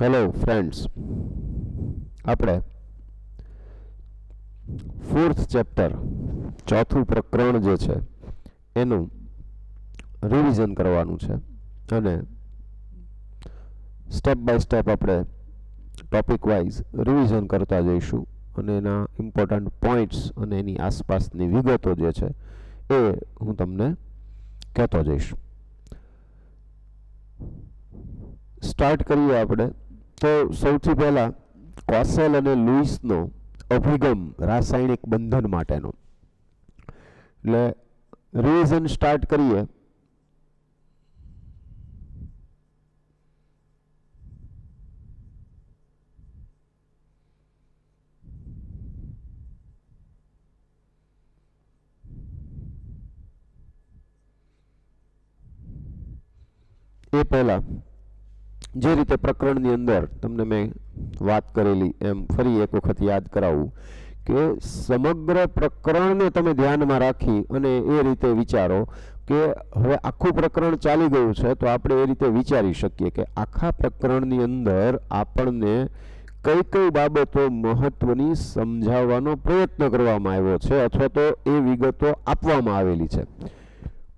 Hello friends, આપણે fourth chapter ચોથું પ્રકરણ જે છે એનું રિવિઝન કરવાનું છે અને સ્ટેપ બાય સ્ટેપ આપણે ટોપિક વાઇઝ રિવિઝન કરતા જઈશું અને એના ઇમ્પોર્ટન્ટ પોઈન્ટ્સ અને એની આસપાસની વિગતો જે છે એ હું તમને કહેતો જઈશ. સ્ટાર્ટ કરીએ આપણે તો સૌથી પહેલા કોસેલ અને લુઈસનો અભિગમ રાસાયણિક બંધન માટેનો. એટલે રિવિઝન સ્ટાર્ટ કરીએ. એ પહેલા જે રીતે પ્રકરણની અંદર તમને મેં વાત કરેલી એમ ફરી એક વખત યાદ કરાવું કે સમગ્ર પ્રકરણને તમે ધ્યાનમાં રાખી અને એ રીતે વિચારો કે હવે આખું પ્રકરણ ચાલી ગયું છે તો આપણે એ રીતે વિચારી શકીએ કે આખા પ્રકરણની અંદર આપણને કઈ કઈ બાબતો મહત્વની સમજાવવાનો પ્રયત્ન કરવામાં આવ્યો છે અથવા તો એ વિગતો આપવામાં આવેલી છે.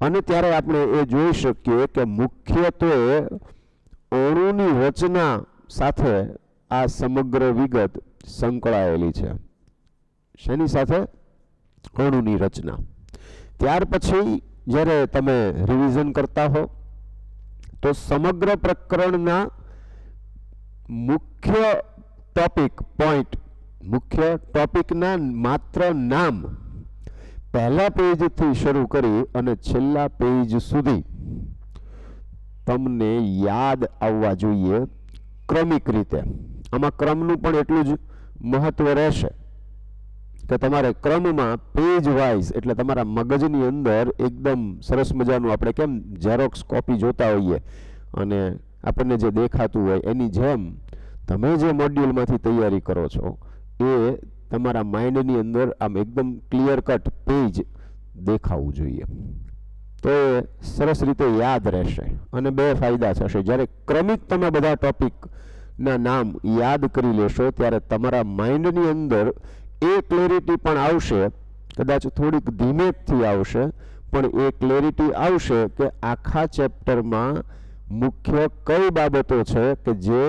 અને ત્યારે આપણે એ જોઈ શકીએ કે મુખ્યત્વે અણુની રચના સાથે આ સમગ્ર વિગત સંકળાયેલી છે. શેની સાથે? અણુની રચના. ત્યાર પછી જ્યારે તમે રિવિઝન કરતા હો તો સમગ્ર પ્રકરણના મુખ્ય ટોપિક પોઈન્ટ, મુખ્ય ટોપિકના માત્ર નામ પહેલા પેજથી શરૂ કરી અને છેલ્લા પેજ સુધી તમને યાદ આવવા જોઈએ ક્રમિક રીતે. આમાં ક્રમનું પણ એટલું જ મહત્વ રહેશે કે તમારે ક્રમમાં પેજ વાઇઝ, એટલે તમારા મગજની અંદર એકદમ સરસ મજાનું આપણે કેમ ઝેરોક્સ કોપી જોતા હોઈએ અને આપણને જે દેખાતું હોય એની જેમ તમે જે મોડ્યુલમાંથી તૈયારી કરો છો એ તમારા માઇન્ડની અંદર આમ એકદમ ક્લિયર કટ પેજ દેખાવું જોઈએ. તો એ સરસ રીતે યાદ રહેશે અને બે ફાયદા થશે. જ્યારે ક્રમિક તમે બધા ટોપિકના નામ યાદ કરી લેશો ત્યારે તમારા માઇન્ડની અંદર એ ક્લેરિટી પણ આવશે, કદાચ થોડીક ધીમેથી આવશે પણ એ ક્લેરિટી આવશે કે આખા ચેપ્ટરમાં મુખ્ય કઈ બાબતો છે કે જે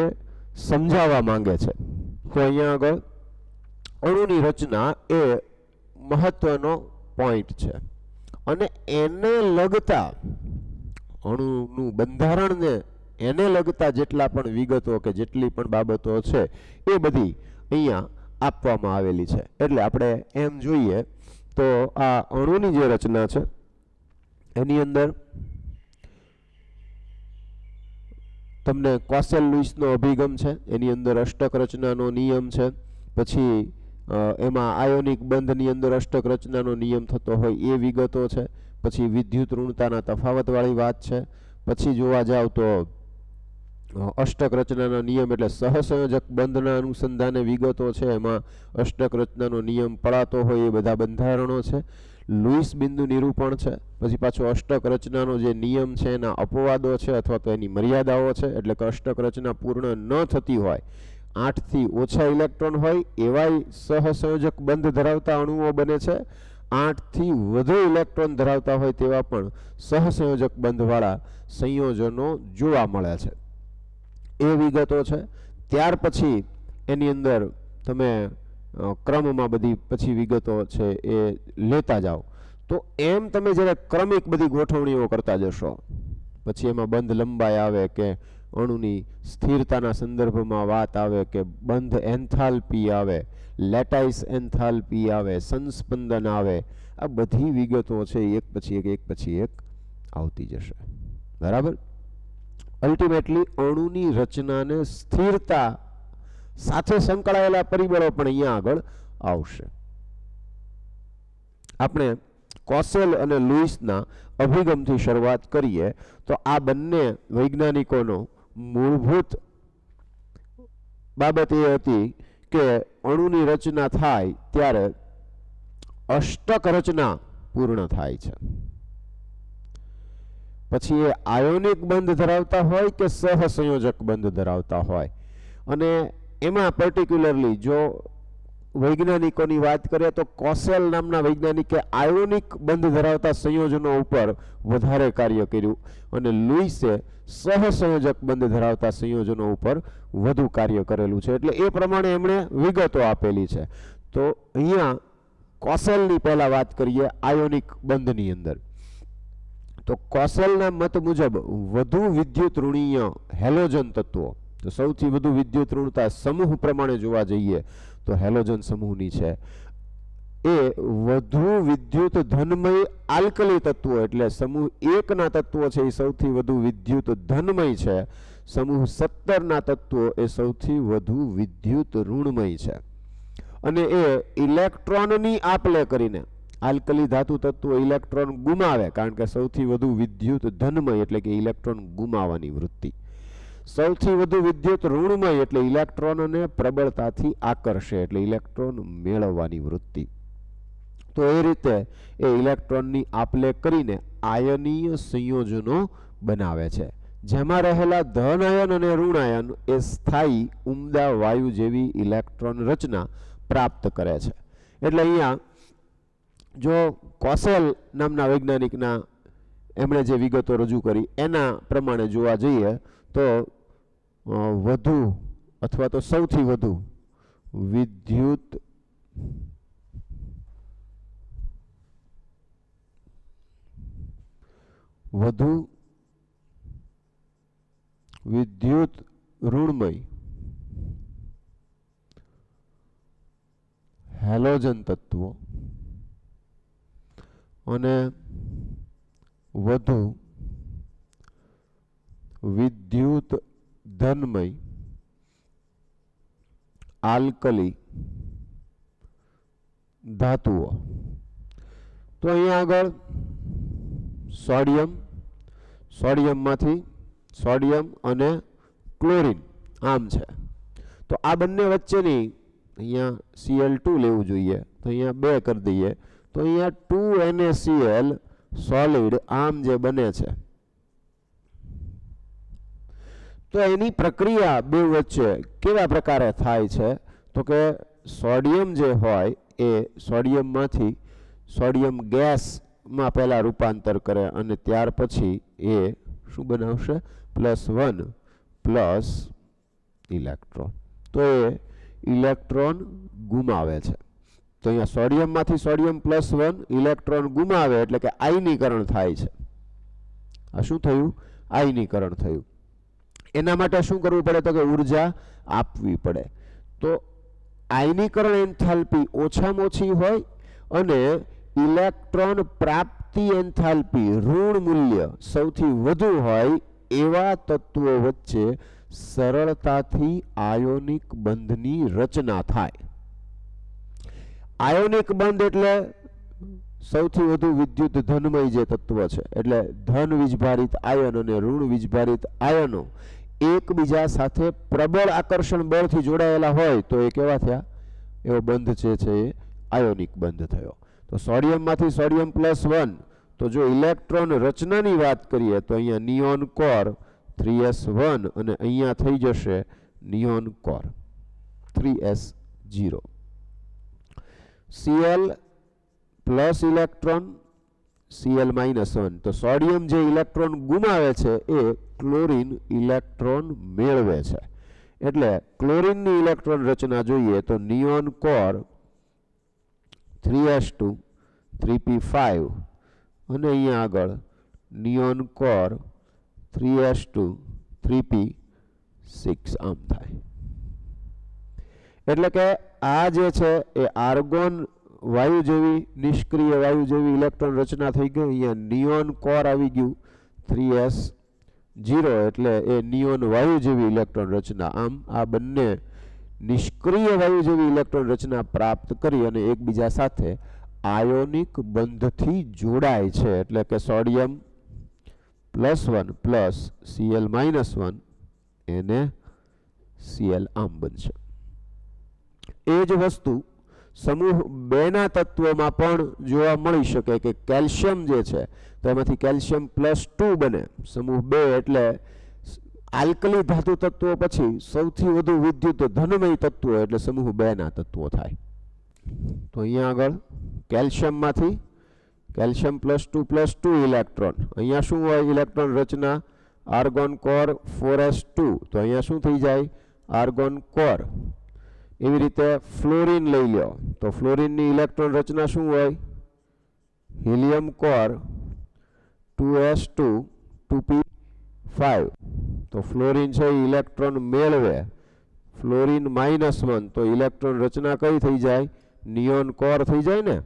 સમજાવવા માંગે છે. તો અહીંયા આગળ અણુની રચના એ મહત્વનો પોઈન્ટ છે અને એને લગતા અણુનું બંધારણને એને લગતા જેટલા પણ વિગતો કે જેટલી પણ બાબતો છે એ બધી અહીંયા આપવામાં આવેલી છે. એટલે આપણે એમ જોઈએ તો આ અણુની જે રચના છે એની અંદર તમને કોસેલ લુઈસનો અભિગમ છે, એની અંદર અષ્ટક રચનાનો નિયમ છે, પછી એમાં આયોનિક બંધની અંદર અષ્ટક રચનાનો નિયમ થતો હોય એ વિગતો છે, પછી વિદ્યુત ઋણતાના તફાવતવાળી વાત છે, પછી જોવા જાવ તો અષ્ટક રચનાનો નિયમ એટલે સહસંયોજક બંધના અનુસંધાને વિગતો છે, એમાં અષ્ટક રચનાનો નિયમ પડાતો હોય એ બધા બંધારણો છે, લુઈસ બિંદુ નિરૂપણ છે, પછી પાછો અષ્ટક રચનાનો જે નિયમ છે એના અપવાદો છે અથવા તો એની મર્યાદાઓ છે. એટલે કે અષ્ટક રચના પૂર્ણ ન થતી હોય, 8 થી ઓછા ઇલેક્ટ્રોન હોય એવાય સહસંયોજક બંધ ધરાવતા અણુઓ બને છે, 8 થી વધુ ઇલેક્ટ્રોન ધરાવતા હોય તેવા પણ સહસંયોજક બંધવાળા સંયોજનો જોવા મળે છે. એ વિગતો છે. ત્યાર પછી એની અંદર તમે ક્રમમાં બધી પછી વિગતો છે એ લેતા જાઓ તો એમ તમે જ્યારે ક્રમિક બધી ગોઠવણીઓ કરતા જશો પછી એમાં બંધ લંબાઈ આવે કે અણુની સ્થિરતાના સંદર્ભમાં વાત આવે કે બંધ એન્થાલ્પી આવે, લેટાઇસ એન્થાલ્પી આવે, સંસ્પંદન આવે, આ બધી વિગતો છે એક પછી એક આવતી જશે. બરાબર? અલ્ટિમેટલી અણુની રચનાને સ્થિરતા સાથે સંકળાયેલા પરિબળો પણ અહીંયા આગળ આવશે. આપણે કોસેલ અને લુઈસના અભિગમથી શરૂઆત કરીએ તો આ બંને વૈજ્ઞાનિકોનો મૂળભૂત બાબત એ હતી કે અણુની રચના થાય ત્યારે અષ્ટક રચના પૂર્ણ થાય છે. પછી એ આયોનિક બંધ ધરાવતા હોય કે સહસંયોજક બંધ ધરાવતા હોય અને એમાં પર્ટિક્યુલરલી જો વૈજ્ઞાનિકોની વાત કરીએ તો કોસેલ નામના વૈજ્ઞાનિકે આયોનિક બંધ ધરાવતા સંયોજનો ઉપર વધારે કાર્ય કર્યું અને લુઈસે સહસંયોજક બંધ ધરાવતા સંયોજનો ઉપર વધુ કાર્ય કરેલું છે. એટલે એ પ્રમાણે એમણે વિગતો આપેલી છે. તો અહીંયા કોસેલની પહેલા વાત કરીએ આયોનિક બંધની અંદર. તો કોસેલના મત મુજબ વધુ વિદ્યુત ઋણીય હેલોજન તત્વો, તો સૌથી વધુ વિદ્યુત ઋણતા સમૂહ પ્રમાણે જોવા જઈએ તો હેલોજન સમૂહની છે, એ વધુ વિદ્યુત ધનમય આલ્કલી તત્વો એટલે સમૂહ 1 ના તત્વો છે એ સૌથી વધુ વિદ્યુત ધનમય છે, સમૂહ 17 ના તત્વો એ સૌથી વધુ વિદ્યુત ઋણમય છે. અને એ ઇલેક્ટ્રોનની આપલે કરીને, આલ્કલી ધાતુ તત્વો ઇલેક્ટ્રોન ગુમાવે કારણ કે સૌથી વધુ વિદ્યુત ધનમય એટલે કે ઇલેક્ટ્રોન ગુમાવવાની વૃત્તિ, સૌથી વધુ વિદ્યુત ઋણમય એટલે ઇલેક્ટ્રોનને પ્રબળતાથી આકર્ષે એટલે ઇલેક્ટ્રોન મેળવવાની વૃત્તિ. તો એ રીતે એ ઇલેક્ટ્રોનની આપલે કરીને આયનીય સંયોજનો બનાવે છે, જેમાં રહેલા ધન આયન અને ઋણ આયન એ સ્થાયી ઉમદા વાયુ જેવી ઇલેક્ટ્રોન રચના પ્રાપ્ત કરે છે. એટલે અહીંયા જો કોસેલ નામના વૈજ્ઞાનિકના એમણે જે વિગતો રજૂ કરી એના પ્રમાણે જોવા જઈએ તો વધુ અથવા તો સૌથી વધુ વિદ્યુત ઋણમય હેલોજન તત્વો અને વધુ વિદ્યુત ધનમય આલ્કલી ધાતુઓ. તો અહીંયા આગળ સોડિયમમાંથી સોડિયમ અને ક્લોરીન આમ છે. તો આ બંને વચ્ચેની અહીંયા Cl2 લેવું જોઈએ તો અહીંયા 2 કરી દઈએ તો અહીંયા 2NaCl સોલિડ આમ જે બને છે તો એની પ્રક્રિયા બે વચ્ચે કેવા પ્રકારે થાય છે તો કે સોડિયમ જે હોય એ સોડિયમમાંથી સોડિયમ ગેસમાં પહેલા રૂપાંતર કરે અને ત્યાર પછી એ શું બનાવશે +1 પ્લસ ઇલેક્ટ્રોન. તો એ ઇલેક્ટ્રોન ગુમાવે છે. તો અહીંયા સોડિયમમાંથી સોડિયમ +1 ઇલેક્ટ્રોન ગુમાવે એટલે કે આયનીકરણ થાય છે. આ શું થયું? આયનીકરણ થયું. એના માટે શું કરવું પડે તો કે ઉર્જા આપવી પડે. તો આયનીકરણ એન્થાલ્પી ઓછામાં ઓછી હોય અને ઇલેક્ટ્રોન પ્રાપ્તિ એન્થાલ્પી ઋણ મૂલ્ય સૌથી વધુ હોય એવા તત્વો વચ્ચે સરળતાથી આયોનિક બંધની રચના થાય. આયોનિક બંધ એટલે સૌથી વધુ વિદ્યુત ધનમય જે તત્વ છે એટલે ધન વીજભારિત આયન અને ઋણ વીજભારિત આયનો એકબીજા સાથે પ્રબળ આકર્ષણ બળથી જોડાયેલા હોય તો એ કેવા થયા? એવો બંધ છે એ આયોનિક બંધ થયો. તો સોડિયમમાંથી સોડિયમ +1 તો જો ઇલેક્ટ્રોન રચનાની વાત કરીએ તો અહીંયા નિયોન કોર 3s1 અને અહીંયા થઈ જશે neon core 3s0. Cl plus electron Cl-1 તો સોડિયમ જે ઇલેક્ટ્રોન ગુમાવે છે એ ક્લોરીન ઇલેક્ટ્રોન મેળવે છે. એટલે ક્લોરીનની ઇલેક્ટ્રોન રચના જોઈએ તો નિયોન કોર 3s2 3p5 અને અહીંયા આગળ નિયોન કોર 3s2 3p6 આમ થાય. એટલે કે આ જે છે એ આર્ગોન વાયુ જેવી નિષ્ક્રિય વાયુ જેવી ઇલેક્ટ્રોન રચના થઈ ગઈ. અહીંયા નિયોન કોર આવી ગયું 3s0 એટલે એ નિયોન વાયુ જેવી ઇલેક્ટ્રોન રચના. આમ આ બંને નિષ્ક્રિય વાયુ જેવી ઇલેક્ટ્રોન રચના પ્રાપ્ત કરી અને એકબીજા સાથે આયોનિક બંધથી જોડાય છે. એટલે કે સોડિયમ +1 પ્લસ Cl-1 એને Cl આમ બનશે. એ જ વસ્તુ સમૂહ 2 ના તત્વોમાં પણ જોવા મળી શકે કે કેલ્શિયમ જે છે તો એમાંથી કેલ્શિયમ +2 બને. સમૂહ 2 એટલે આલ્કલી ધાતુ તત્વો પછી સૌથી વધુ વિદ્યુત ધનમય તત્વો એટલે સમૂહ 2 ના તત્વો થાય. તો અહીંયા આગળ કેલ્શિયમમાંથી કેલ્શિયમ +2 ઇલેક્ટ્રોન, અહીંયા શું હોય ઇલેક્ટ્રોન રચના આર્ગોન કોર 4s2, તો અહીંયા શું થઈ જાય આર્ગોન કોર. એવી રીતે ફ્લોરિન લઈ લો તો ફ્લોરિનની ઇલેક્ટ્રોન રચના શું હોય હિલિયમ કોર 2s2 2p5, તો ફ્લોરિન છે ઇલેક્ટ્રોન મેળવે ફ્લોરિન -1 તો ઇલેક્ટ્રોન રચના કઈ થઈ જાય નિયોન કોર થઈ જાય ને,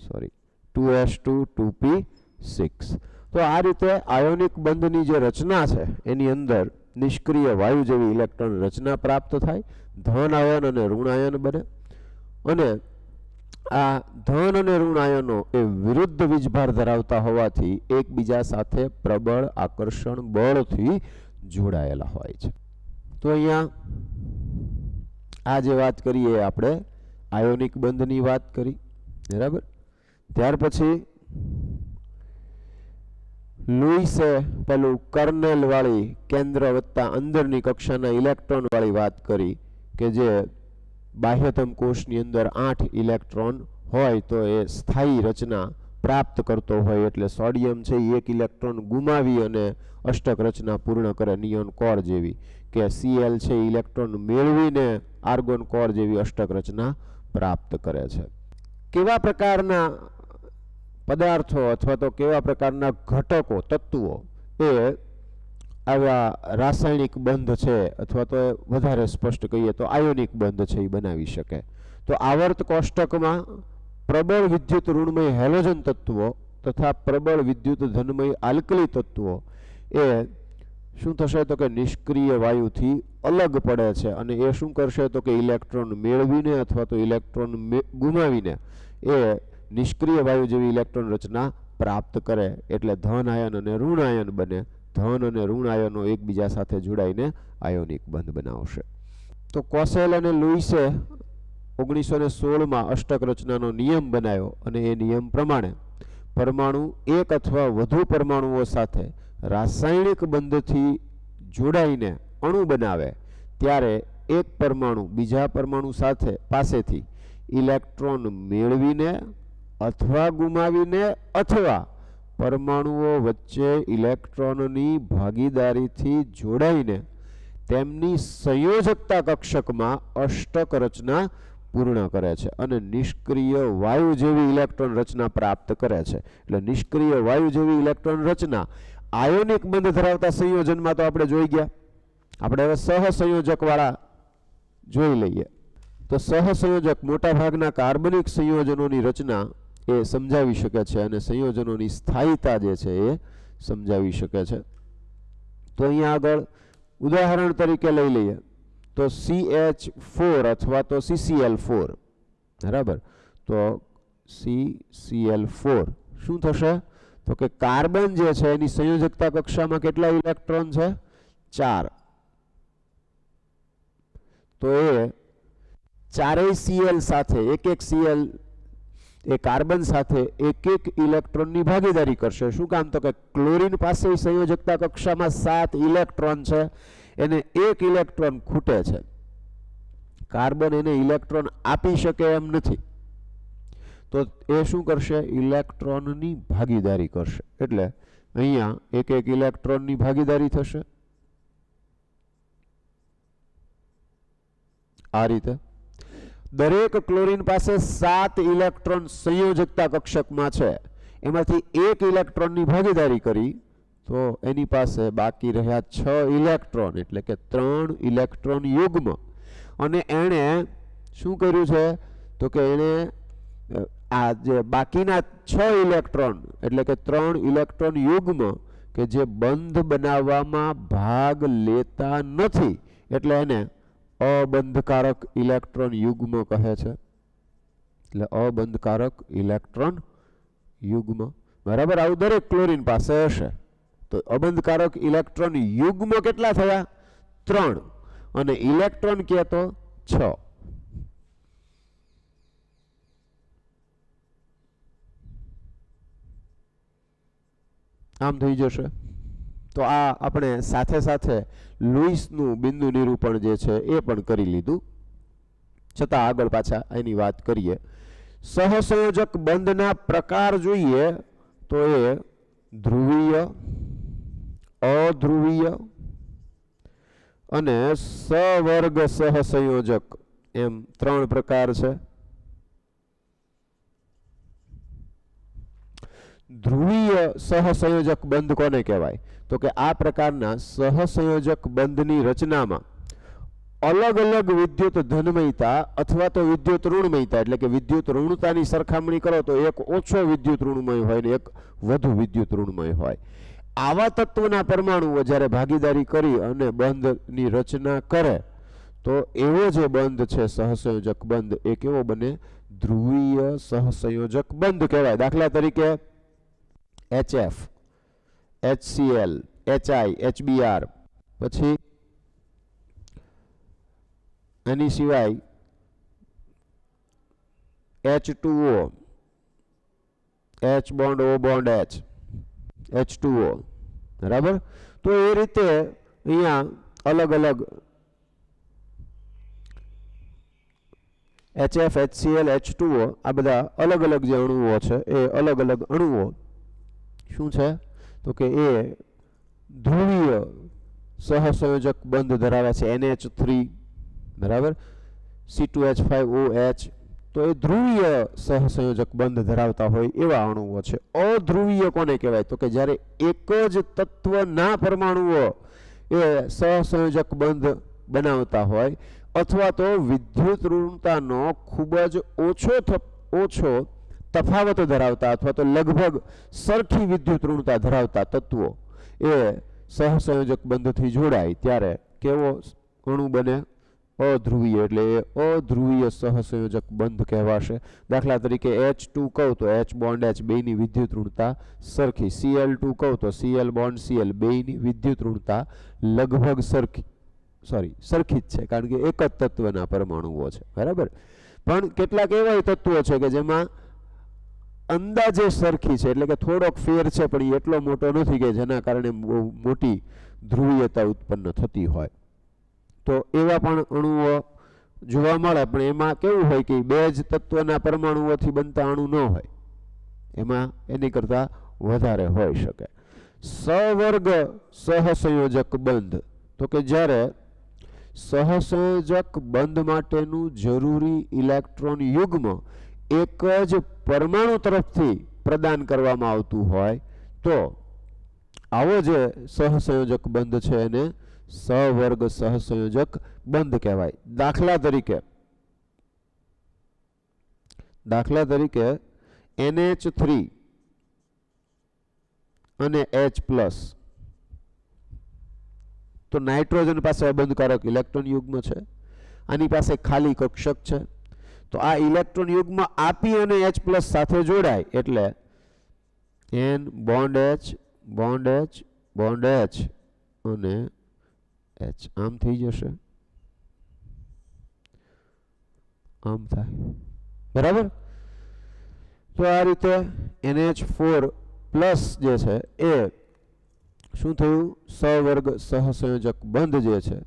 સોરી 2s2 2p6. તો આ રીતે આયોનિક બંધની જે રચના છે એની અંદર નિષ્ક્રિય વાયુ જેવી ઇલેક્ટ્રોન રચના પ્રાપ્ત થાય, ધન આયન અને ઋણ આયન બને, અને આ ધન અને ઋણ આયનો એ વિરુદ્ધ વીજભાર ધરાવતા હોવાથી એકબીજા સાથે પ્રબળ આકર્ષણ બળથી જોડાયેલા હોય છે. તો અહીંયા આ જે વાત કરીએ આપણે આયોનિક બંધની વાત કરી, બરાબર. ત્યાર પછી લુઈસે પેલું કર્નેલ વાળી કેન્દ્ર વત્તા અંદરની કક્ષાના ઇલેક્ટ્રોન વાળી વાત કરી કે જે બાહ્યતમ કોષની અંદર 8 ઇલેક્ટ્રોન હોય તો એ સ્થાયી રચના પ્રાપ્ત કરતો હોય, એટલે સોડિયમ છે એ 1 ઇલેક્ટ્રોન ગુમાવી અને અષ્ટક રચના પૂર્ણ કરે નિયોન કોર જેવી, કે Cl છે ઇલેક્ટ્રોન મેળવીને આર્ગોન કોર જેવી અષ્ટક રચના પ્રાપ્ત કરે છે. કેવા પ્રકારના પદાર્થો અથવા તો કેવા પ્રકારના ઘટકો તત્વો એ આવા રાસાયણિક બંધ છે અથવા તો વધારે સ્પષ્ટ કહીએ તો આયોનિક બંધ છે એ બનાવી શકે. તો આવર્ત કોષ્ટકમાં પ્રબળ વિદ્યુત ઋણમય હેલોજન તત્વો તથા પ્રબળ વિદ્યુત ધનમય આલ્કલી તત્વો એ શું થશે તો કે નિષ્ક્રિય વાયુથી અલગ પડે છે, અને એ શું કરશે તો કે ઇલેક્ટ્રોન મેળવીને અથવા તો ઇલેક્ટ્રોન ગુમાવીને એ નિષ્ક્રિય વાયુ જેવી ઇલેક્ટ્રોન રચના પ્રાપ્ત કરે, એટલે ધન આયન અને ઋણ આયન બને. ધન અને ઋણ આયનો એકબીજા સાથે જોડાઈને આયોનિક બંધ બનાવશે. તો કોસેલ અને લુઈસે 1916માં અષ્ટક રચનાનો નિયમ બનાવ્યો, અને એ નિયમ પ્રમાણે પરમાણુ એક અથવા વધુ પરમાણુઓ સાથે રાસાયણિક બંધથી જોડાઈને અણુ બનાવે ત્યારે એક પરમાણુ બીજા પરમાણુ સાથે પાસેથી ઇલેક્ટ્રોન મેળવીને અથવા ગુમાવીને અથવા પરમાણુઓ વચ્ચે ઇલેક્ટ્રોનની ભાગીદારીથી જોડાઈને તેમની સંયોજકતા કક્ષકમાં અષ્ટક રચના પૂર્ણ કરે છે અને નિષ્ક્રિય વાયુ જેવી ઇલેક્ટ્રોન રચના પ્રાપ્ત કરે છે. એટલે નિષ્ક્રિય વાયુ જેવી ઇલેક્ટ્રોન રચના આયોનિક બંધ ધરાવતા સંયોજનમાં તો આપણે જોઈ ગયા. આપણે હવે સહસંયોજક વાળા જોઈ લઈએ. તો સહસંયોજક મોટા ભાગના કાર્બનિક સંયોજનોની રચના એ સમજાવી શકે છે અને સંયોજનોની સ્થાયીતા જે છે એ સમજાવી શકે છે. તો અહીંયા આગળ ઉદાહરણ તરીકે લઈ લઈએ તો CH4 અથવા તો CCl4, બરાબર. તો CCl4 શું થશે તો કે કાર્બન જે છે એની સંયોજકતા કક્ષામાં કેટલા ઇલેક્ટ્રોન છે 4, તો એ ચારેય Cl સાથે એક Cl એ કાર્બન સાથે એક ઇલેક્ટ્રોનની ભાગીદારી કરશે. શું કામ તો કે ક્લોરીન પાસે સંયોજકતા કક્ષામાં 7 ઇલેક્ટ્રોન છે, એને 1 ઇલેક્ટ્રોન ખૂટે છે. કાર્બન એને ઇલેક્ટ્રોન આપી શકે એમ નથી, તો એ શું કરશે ઇલેક્ટ્રોનની ભાગીદારી કરશે. એટલે અહીંયા એક ઇલેક્ટ્રોનની ભાગીદારી થશે આ રીતે. દરેક ક્લોરીન પાસે 7 ઇલેક્ટ્રોન સંયોજકતા કક્ષકમાં છે, એમાંથી 1 ઇલેક્ટ્રોનની ભાગીદારી કરી તો એની પાસે બાકી રહ્યા 6 ઇલેક્ટ્રોન, એટલે કે 3 ઇલેક્ટ્રોન યુગ્મ. અને એણે શું કર્યું છે તો કે એણે આ જે બાકીના 6 ઇલેક્ટ્રોન એટલે કે 3 ઇલેક્ટ્રોન યુગ્મ કે જે બંધ બનાવવામાં ભાગ લેતા નથી, એટલે એને અબંધકારક ઇલેક્ટ્રોન યુગ્મ કહે છે. એટલે અબંધકારક ઇલેક્ટ્રોન યુગ્મ, બરાબર. આવું દરેક ક્લોરીન પાસે હશે. તો અબંધકારક ઇલેક્ટ્રોન યુગ્મ કેટલા થયા 3, અને ઇલેક્ટ્રોન કે તો 6. આમ થઈ જશે. તો આ આપણે સાથે સાથે લુઈસનું બિંદુ નિરૂપણ જે છે એ પણ કરી લીધું. છતાં આગળ પાછા એની વાત કરીએ. સહસંયોજક બંધના પ્રકાર જોઈએ તો એ ધ્રુવીય, અધ્રુવીય અને સવર્ગ સહસંયોજક એમ 3 પ્રકાર છે. ધ્રુવીય સહસંયોજક બંધ કોને કહેવાય? તો કે આ પ્રકારના સહસંયોજક બંધની રચનામાં અલગ અલગ વિદ્યુત ધનમયતા અથવા તો વિદ્યુત ઋણમયતા, એટલે કે વિદ્યુત ઋણતાની સરખામણી કરો તો એક ઓછો વિદ્યુત ઋણમય હોય ને એક વધુ વિદ્યુત ઋણમય હોય. આવા તત્વના પરમાણુઓ જ્યારે ભાગીદારી કરી અને બંધની રચના કરે તો એવો જે બંધ છે સહસંયોજક બંધ એ કેવો બને? ધ્રુવીય સહસંયોજક બંધ કહેવાય. દાખલા તરીકે HF, HCl, HI, HBr, પછી એની સિવાય H2O, H bond O bond H, H2O, બરાબર. તો એ રીતે અહીંયા અલગ અલગ HF, HCl, H2O આ બધા અલગ અલગ જે અણુઓ છે એ અલગ અલગ અણુઓ શું છે તો કે એ ધ્રુવીય સહસંયોજક બંધ ધરાવે છે. NH3, બરાબર, C2H5OH, તો એ ધ્રુવીય સહસંયોજક બંધ ધરાવતા હોય એવા અણુઓ છે. અધ્રુવીય કોને કહેવાય? તો કે જ્યારે એક જ તત્વના પરમાણુઓ એ સહસંયોજક બંધ બનાવતા હોય અથવા તો વિદ્યુત ઋણતાનો ખૂબ જ ઓછો તફાવત ધરાવતા અથવા તો લગભગ સરખી વિદ્યુત ઋણતા ધરાવતા તત્વો એ સહસંયોજક બંધથી જોડાય ત્યારે કેવો અણુ બને? અધ્રુવીય. એટલે એ અધ્રુવીય સહસંયોજક બંધ કહેવાશે. દાખલા તરીકે H2 કહું તો H બોન્ડ H બેયની વિદ્યુત ઋણતા સરખી. Cl2 કહું તો Cl બોન્ડ Cl બેયની વિદ્યુત ઋણતા લગભગ સરખી જ છે, કારણ કે એક જ તત્વના પરમાણુઓ છે, બરાબર. પણ કેટલાક એવા તત્વો છે કે જેમાં અંદાજે સરખી છે, એટલે કે થોડોક ફેર છે પણ એ એટલો મોટો નથી કે જેના કારણે બહુ મોટી ધ્રુવીયતા ઉત્પન્ન થતી હોય. તો એવા પણ અણુઓ જોવા મળે, પણ એમાં કેવું હોય કે બે જ તત્વના પરમાણુઓથી બનતા અણુ ન હોય, એમાં એની કરતાં વધારે હોઈ શકે. સવર્ગ સહસંયોજક બંધ, તો કે જ્યારે સહસંયોજક બંધ માટેનું જરૂરી ઇલેક્ટ્રોન યુગ્મ એક જ પરમાણુ તરફથી પ્રદાન કરવામાં આવતું હોય તો આવો જે સહસંયોજક બંધ છે એને સવર્ગ સહસંયોજક બંધ કહેવાય. દાખલા તરીકે NH3 અને H+, તો નાઇટ્રોજન પાસે અબંધકારક ઇલેક્ટ્રોન યુગ્મ છે, આની પાસે ખાલી કક્ષક છે. તો આ ઇલેક્ટ્રોન યુગ્મ આપી અને H+ સાથે જોડાય એટલે N bond H bond H bond H અને H આમ થઈ જશે, આમ થાય, બરાબર. તો આ રીતે NH4+ જે છે એ શું થયું? સવર્ગ સહસંયોજક બંધ જે છે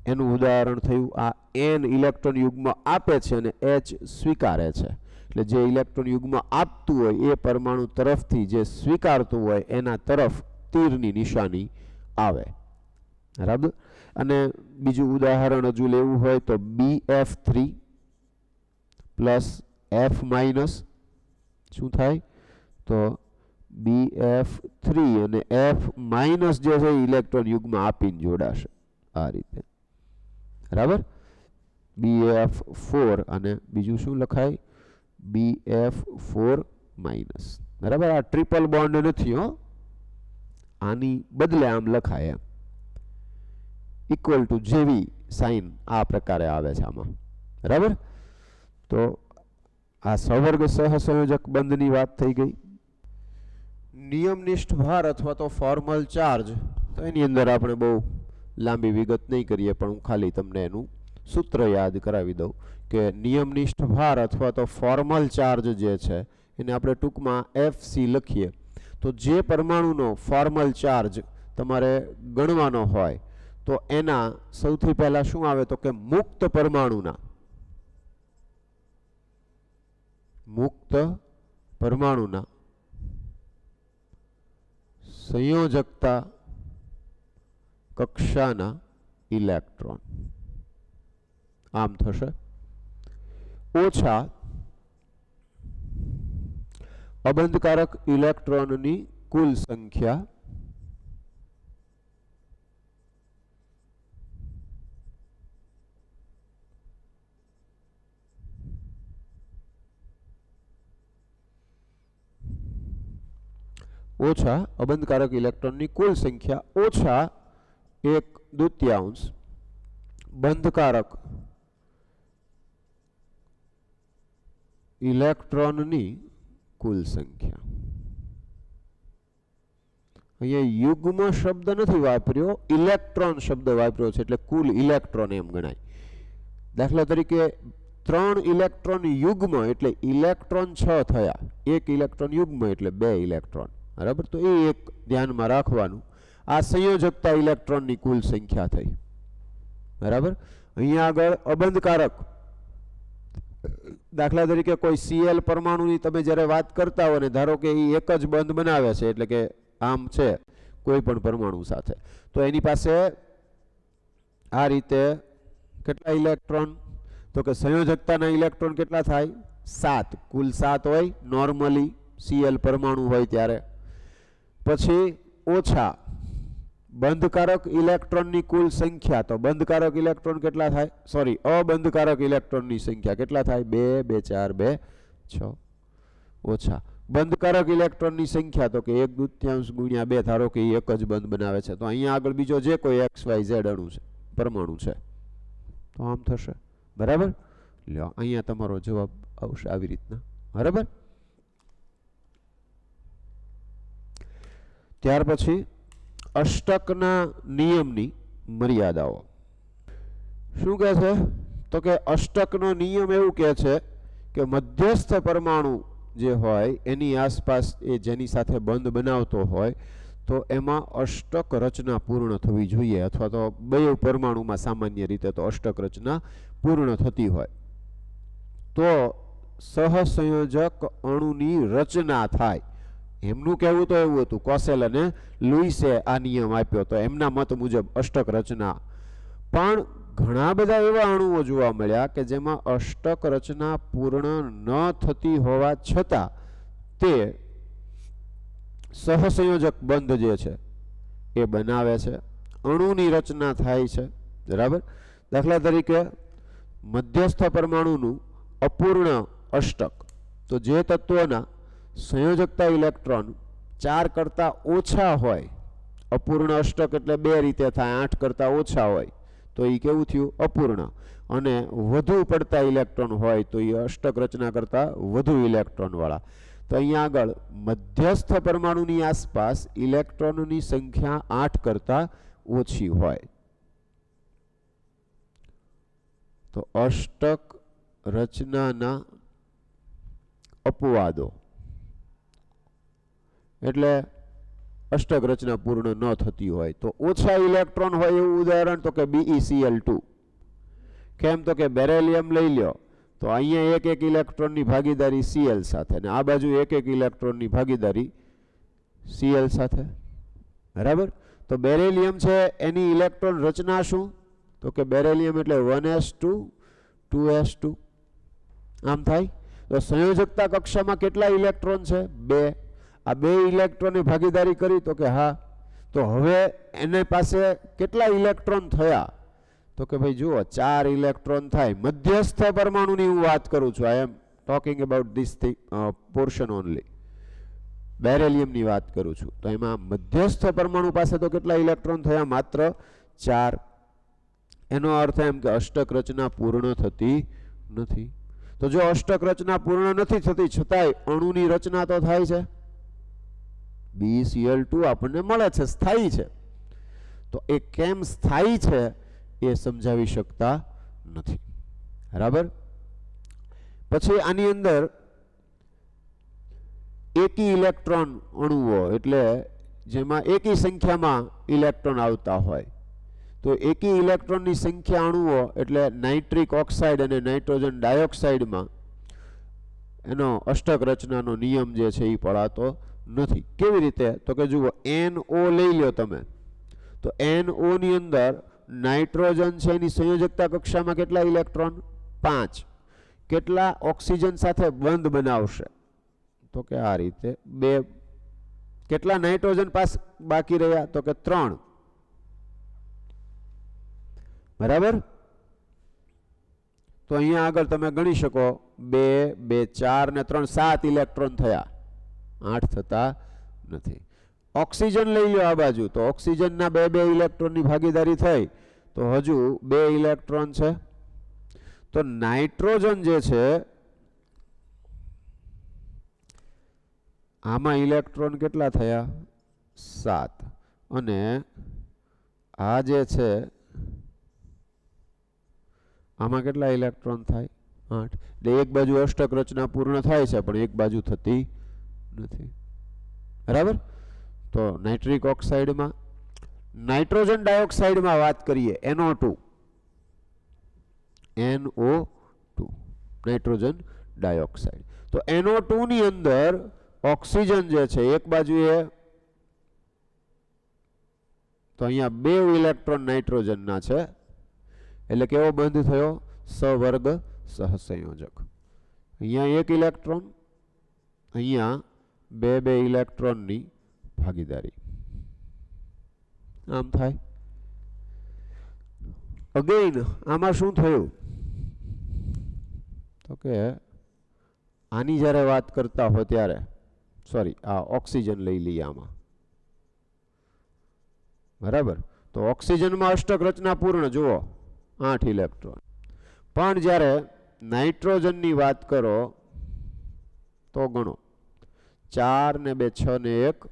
એનું ઉદાહરણ થયું. આ N ઇલેક્ટ્રોન યુગ્મ આપે છે અને H સ્વીકારે છે, એટલે જે ઇલેક્ટ્રોન યુગ્મ આપતું હોય એ પરમાણુ તરફથી જે સ્વીકારતું હોય એના તરફ તીરની નિશાની આવે, બરાબર. અને બીજું ઉદાહરણ હજુ લેવું હોય તો BF3 પ્લસ F માઇનસ શું થાય? તો BF3 અને F માઇનસ જે છે ઇલેક્ટ્રોન યુગ્મ આપીને જોડાશે આ રીતે, બરાબર. BF4 અને બીજું શું લખાય? BF4 માઇનસ, બરાબર. આ ટ્રિપલ બોન્ડ નથી હો, આની બદલે આમ લખાય એમ, ઇક્વલ ટુ જેવી સાઇન આ પ્રકારે આવે છે આમાં, બરાબર. તો આ સવર્ગ સહસંયોજક બંધની વાત થઈ ગઈ. નિયમનિષ્ઠ ભાર અથવા તો ફોર્મલ ચાર્જ, તો એની અંદર આપણે બહુ લાંબી વિગત નહીં કરીએ, પણ હું ખાલી તમને એનું સૂત્ર યાદ કરાવી દઉં કે નિયમનિષ્ઠ ભાર અથવા તો ફોર્મલ ચાર્જ જે છે એને આપણે ટૂંકમાં FC લખીએ તો તો જે પરમાણુનો ફોર્મલ ચાર્જ તમારે ગણવાનો હોય તો એના સૌથી પહેલા શું આવે તો કે મુક્ત પરમાણુના સંયોજકતા કક્ષાના ઇલેક્ટ્રોન આમ થશે ઓછા અબંધકારક ઇલેક્ટ્રોનની કુલ સંખ્યા ઓછા અબંધકારક ઇલેક્ટ્રોનની કુલ સંખ્યા ઓછા 1/2 બંધકારક ઇલેક્ટ્રોનની કુલ સંખ્યા. અહીંયા યુગ્મ શબ્દ નથી વાપર્યો, ઇલેક્ટ્રોન શબ્દ વાપર્યો છે એટલે કુલ ઇલેક્ટ્રોન એમ ગણાય. દાખલા તરીકે 3 ઇલેક્ટ્રોન યુગ્મ એટલે ઇલેક્ટ્રોન 6 થયા, 1 ઇલેક્ટ્રોન યુગ્મ એટલે 2 ઇલેક્ટ્રોન. બરાબર, તો એ એક ધ્યાનમાં રાખવાનું. આ સંયોજકતા ઇલેક્ટ્રોનની કુલ સંખ્યા થઈ. બરાબર, અહીંયા આગળ અબંધકારક દાખલા તરીકે કોઈ Cl પરમાણુની તમે જ્યારે વાત કરતા હો ને ધારો કે એ એક જ બંધ બનાવે છે એટલે કે આમ છે કોઈ પણ પરમાણુ સાથે, તો એની પાસે આ રીતે કેટલા ઇલેક્ટ્રોન તો કે સંયોજકતાના ઇલેક્ટ્રોન કેટલા થાય 7, કુલ 7 હોય નોર્મલી Cl પરમાણુ હોય ત્યારે. પછી ઓછા બંધકારક ઇલેક્ટ્રોનની કુલ સંખ્યા, તો બંધકારક ઇલેક્ટ્રોન કેટલા થાય સોરી અબંધકારક ઇલેક્ટ્રોનની સંખ્યા કેટલા થાય 2 2 4 2 6 ઓછા બંધકારક ઇલેક્ટ્રોનની સંખ્યા તો કે 1/2 ગુણ્યા 2 ધારો કે એક જ બંધ બનાવે છે તો અહીંયા આગળ બીજો જે કોઈ XYZ અણુ છે પરમાણુ છે તો આમ થશે. બરાબર, લ્યો અહીંયા તમારો જવાબ આવશે આવી રીતના. બરાબર, ત્યાર પછી અષ્ટકના નિયમની મર્યાદાઓ શું કહે છે તો કે અષ્ટકનો નિયમ એવું કહે છે કે મધ્યસ્થ પરમાણુ જે હોય એની આસપાસ એ જેની સાથે બંધ બનાવતો હોય તો એમાં અષ્ટક રચના પૂર્ણ થવી જોઈએ, અથવા તો બે પરમાણુમાં સામાન્ય રીતે તો અષ્ટક રચના પૂર્ણ થતી હોય તો સહસંયોજક અણુની રચના થાય. એમનું કહેવું તો એવું હતું, કોસેલ અને લુઈસે આ નિયમ આપ્યો તો એમના મત મુજબ અષ્ટક રચના. પણ ઘણા બધા એવા અણુઓ જોવા મળ્યા કે જેમાં અષ્ટક રચના પૂર્ણ ન થતી હોવા છતાં તે સહસંયોજક બંધ જે છે એ બનાવે છે, અણુની રચના થાય છે. બરાબર, દાખલા તરીકે મધ્યસ્થ પરમાણુનું અપૂર્ણ અષ્ટક, તો જે તત્વના સંયોજકતા ઇલેક્ટ્રોન 4 કરતાં ઓછા હોય, અપૂર્ણ અષ્ટક એટલે 2 રીતે થાય, 8 કરતાં ઓછા હોય તો એ કેવું થયું અપૂર્ણ, અને વધુ પડતા ઇલેક્ટ્રોન હોય તો એ અષ્ટક રચના કરતાં વધુ ઇલેક્ટ્રોન વાળા. તો અહીંયા આગળ મધ્યસ્થ પરમાણુની આસપાસ ઇલેક્ટ્રોનની સંખ્યા 8 કરતાં ઓછી હોય તો અષ્ટક રચનાના અપવાદો એટલે અષ્ટક રચના પૂર્ણ ન થતી હોય તો ઓછા ઇલેક્ટ્રોન હોય એવું ઉદાહરણ તો કે BeCl2. કેમ તો કે બેરેલિયમ લઈ લ્યો તો અહીંયા એક ઇલેક્ટ્રોનની ભાગીદારી Cl સાથે અને આ બાજુ એક ઇલેક્ટ્રોનની ભાગીદારી Cl સાથે. બરાબર, તો બેરેલિયમ છે એની ઇલેક્ટ્રોન રચના શું તો કે બેરેલિયમ એટલે 1s2 2s2 આમ થાય. તો સંયોજકતા કક્ષામાં કેટલા ઇલેક્ટ્રોન છે 2, આ 2 ઇલેક્ટ્રોનની ભાગીદારી કરી તો કે હા, તો હવે એને પાસે કેટલા ઇલેક્ટ્રોન થયા તો કે ભાઈ જુઓ 4 ઇલેક્ટ્રોન થાય. મધ્યસ્થ પરમાણુની હું વાત કરું છું, I am talking about this portion only, બેરેલિયમની વાત કરું છું. તો એમાં મધ્યસ્થ પરમાણુ પાસે તો કેટલા ઇલેક્ટ્રોન થયા માત્ર 4. એનો અર્થ એમ કે અષ્ટક રચના પૂર્ણ થતી નથી. તો જો અષ્ટક રચના પૂર્ણ નથી થતી છતાંય અણુની રચના તો થાય છે, BeCl2 આપણને મળે છે, સ્થાયી છે. તો એ કેમ સ્થાયી છે એ સમજાવી શકતા નથી. બરાબર, પછી આની અંદર એકી ઇલેક્ટ્રોન અણુઓ એટલે જેમાં એકી સંખ્યામાં ઇલેક્ટ્રોન આવતા હોય, તો એકી ઇલેક્ટ્રોનની સંખ્યા અણુઓ એટલે નાઇટ્રિક ઓક્સાઇડ અને નાઇટ્રોજન ડાયોક્સાઇડમાં એનો અષ્ટક રચનાનો નિયમ જે છે એ પડાતો નથી. કેવી રીતે? તો કે જુઓ, NO લઈ લો તમે, તો NO ની અંદર નાઇટ્રોજન છે એની સંયોજકતા કક્ષામાં કેટલા ઇલેક્ટ્રોન? 5. કેટલા ઓક્સિજન સાથે બંધ બનાવશે? તો કે આ રીતે 2. કેટલા નાઇટ્રોજન પાસ બાકી રહ્યા? તો કે 3. બરાબર? તો અહીંયા આગળ તમે ગણી શકો 2, 2, 4 ને 3, 7 ઇલેક્ટ્રોન થયા, 8 થતા નથી. ઓક્સિજન લઈ લો આ બાજુ, તો ઓક્સિજનના 2 ઇલેક્ટ્રોનની ભાગીદારી થઈ તો હજુ 2 ઇલેક્ટ્રોન છે. તો નાઇટ્રોજન જે છે આમાં ઇલેક્ટ્રોન કેટલા થયા? 7. અને આ જે છે આમાં કેટલા ઇલેક્ટ્રોન થાય? 8. એટલે એક બાજુ અષ્ટક રચના પૂર્ણ થાય છે પણ એક બાજુ થતી નથી. બરાબર? તો નાઇટ્રિક ઓક્સાઇડમાં, નાઇટ્રોજન ડાયોક્સાઇડમાં વાત કરીએ, NO2, નાઇટ્રોજન ડાયોક્સાઇડ. તો NO2 ની અંદર ઓક્સિજન જે છે એક બાજુએ, તો અહીંયા 2 ઇલેક્ટ્રોન નાઇટ્રોજનના છે, એટલે કેવો બંધ થયો? સવર્ગ સહસંયોજક. અહીંયા 1 ઇલેક્ટ્રોન, અહીંયા 2 ઇલેક્ટ્રોનની ભાગીદારી. આમ થાય. અગેઇન આમાં શું થયું? તો કે આની જ્યારે વાત કરતા હોય ત્યારે, સોરી, આ ઓક્સિજન લઈ લઈએ આમાં. બરાબર? તો ઓક્સિજનમાં અષ્ટક રચના પૂર્ણ, જુઓ 8 ઇલેક્ટ્રોન. પણ જ્યારે નાઇટ્રોજનની વાત કરો તો ગણો 4 ને 2 6 ને 1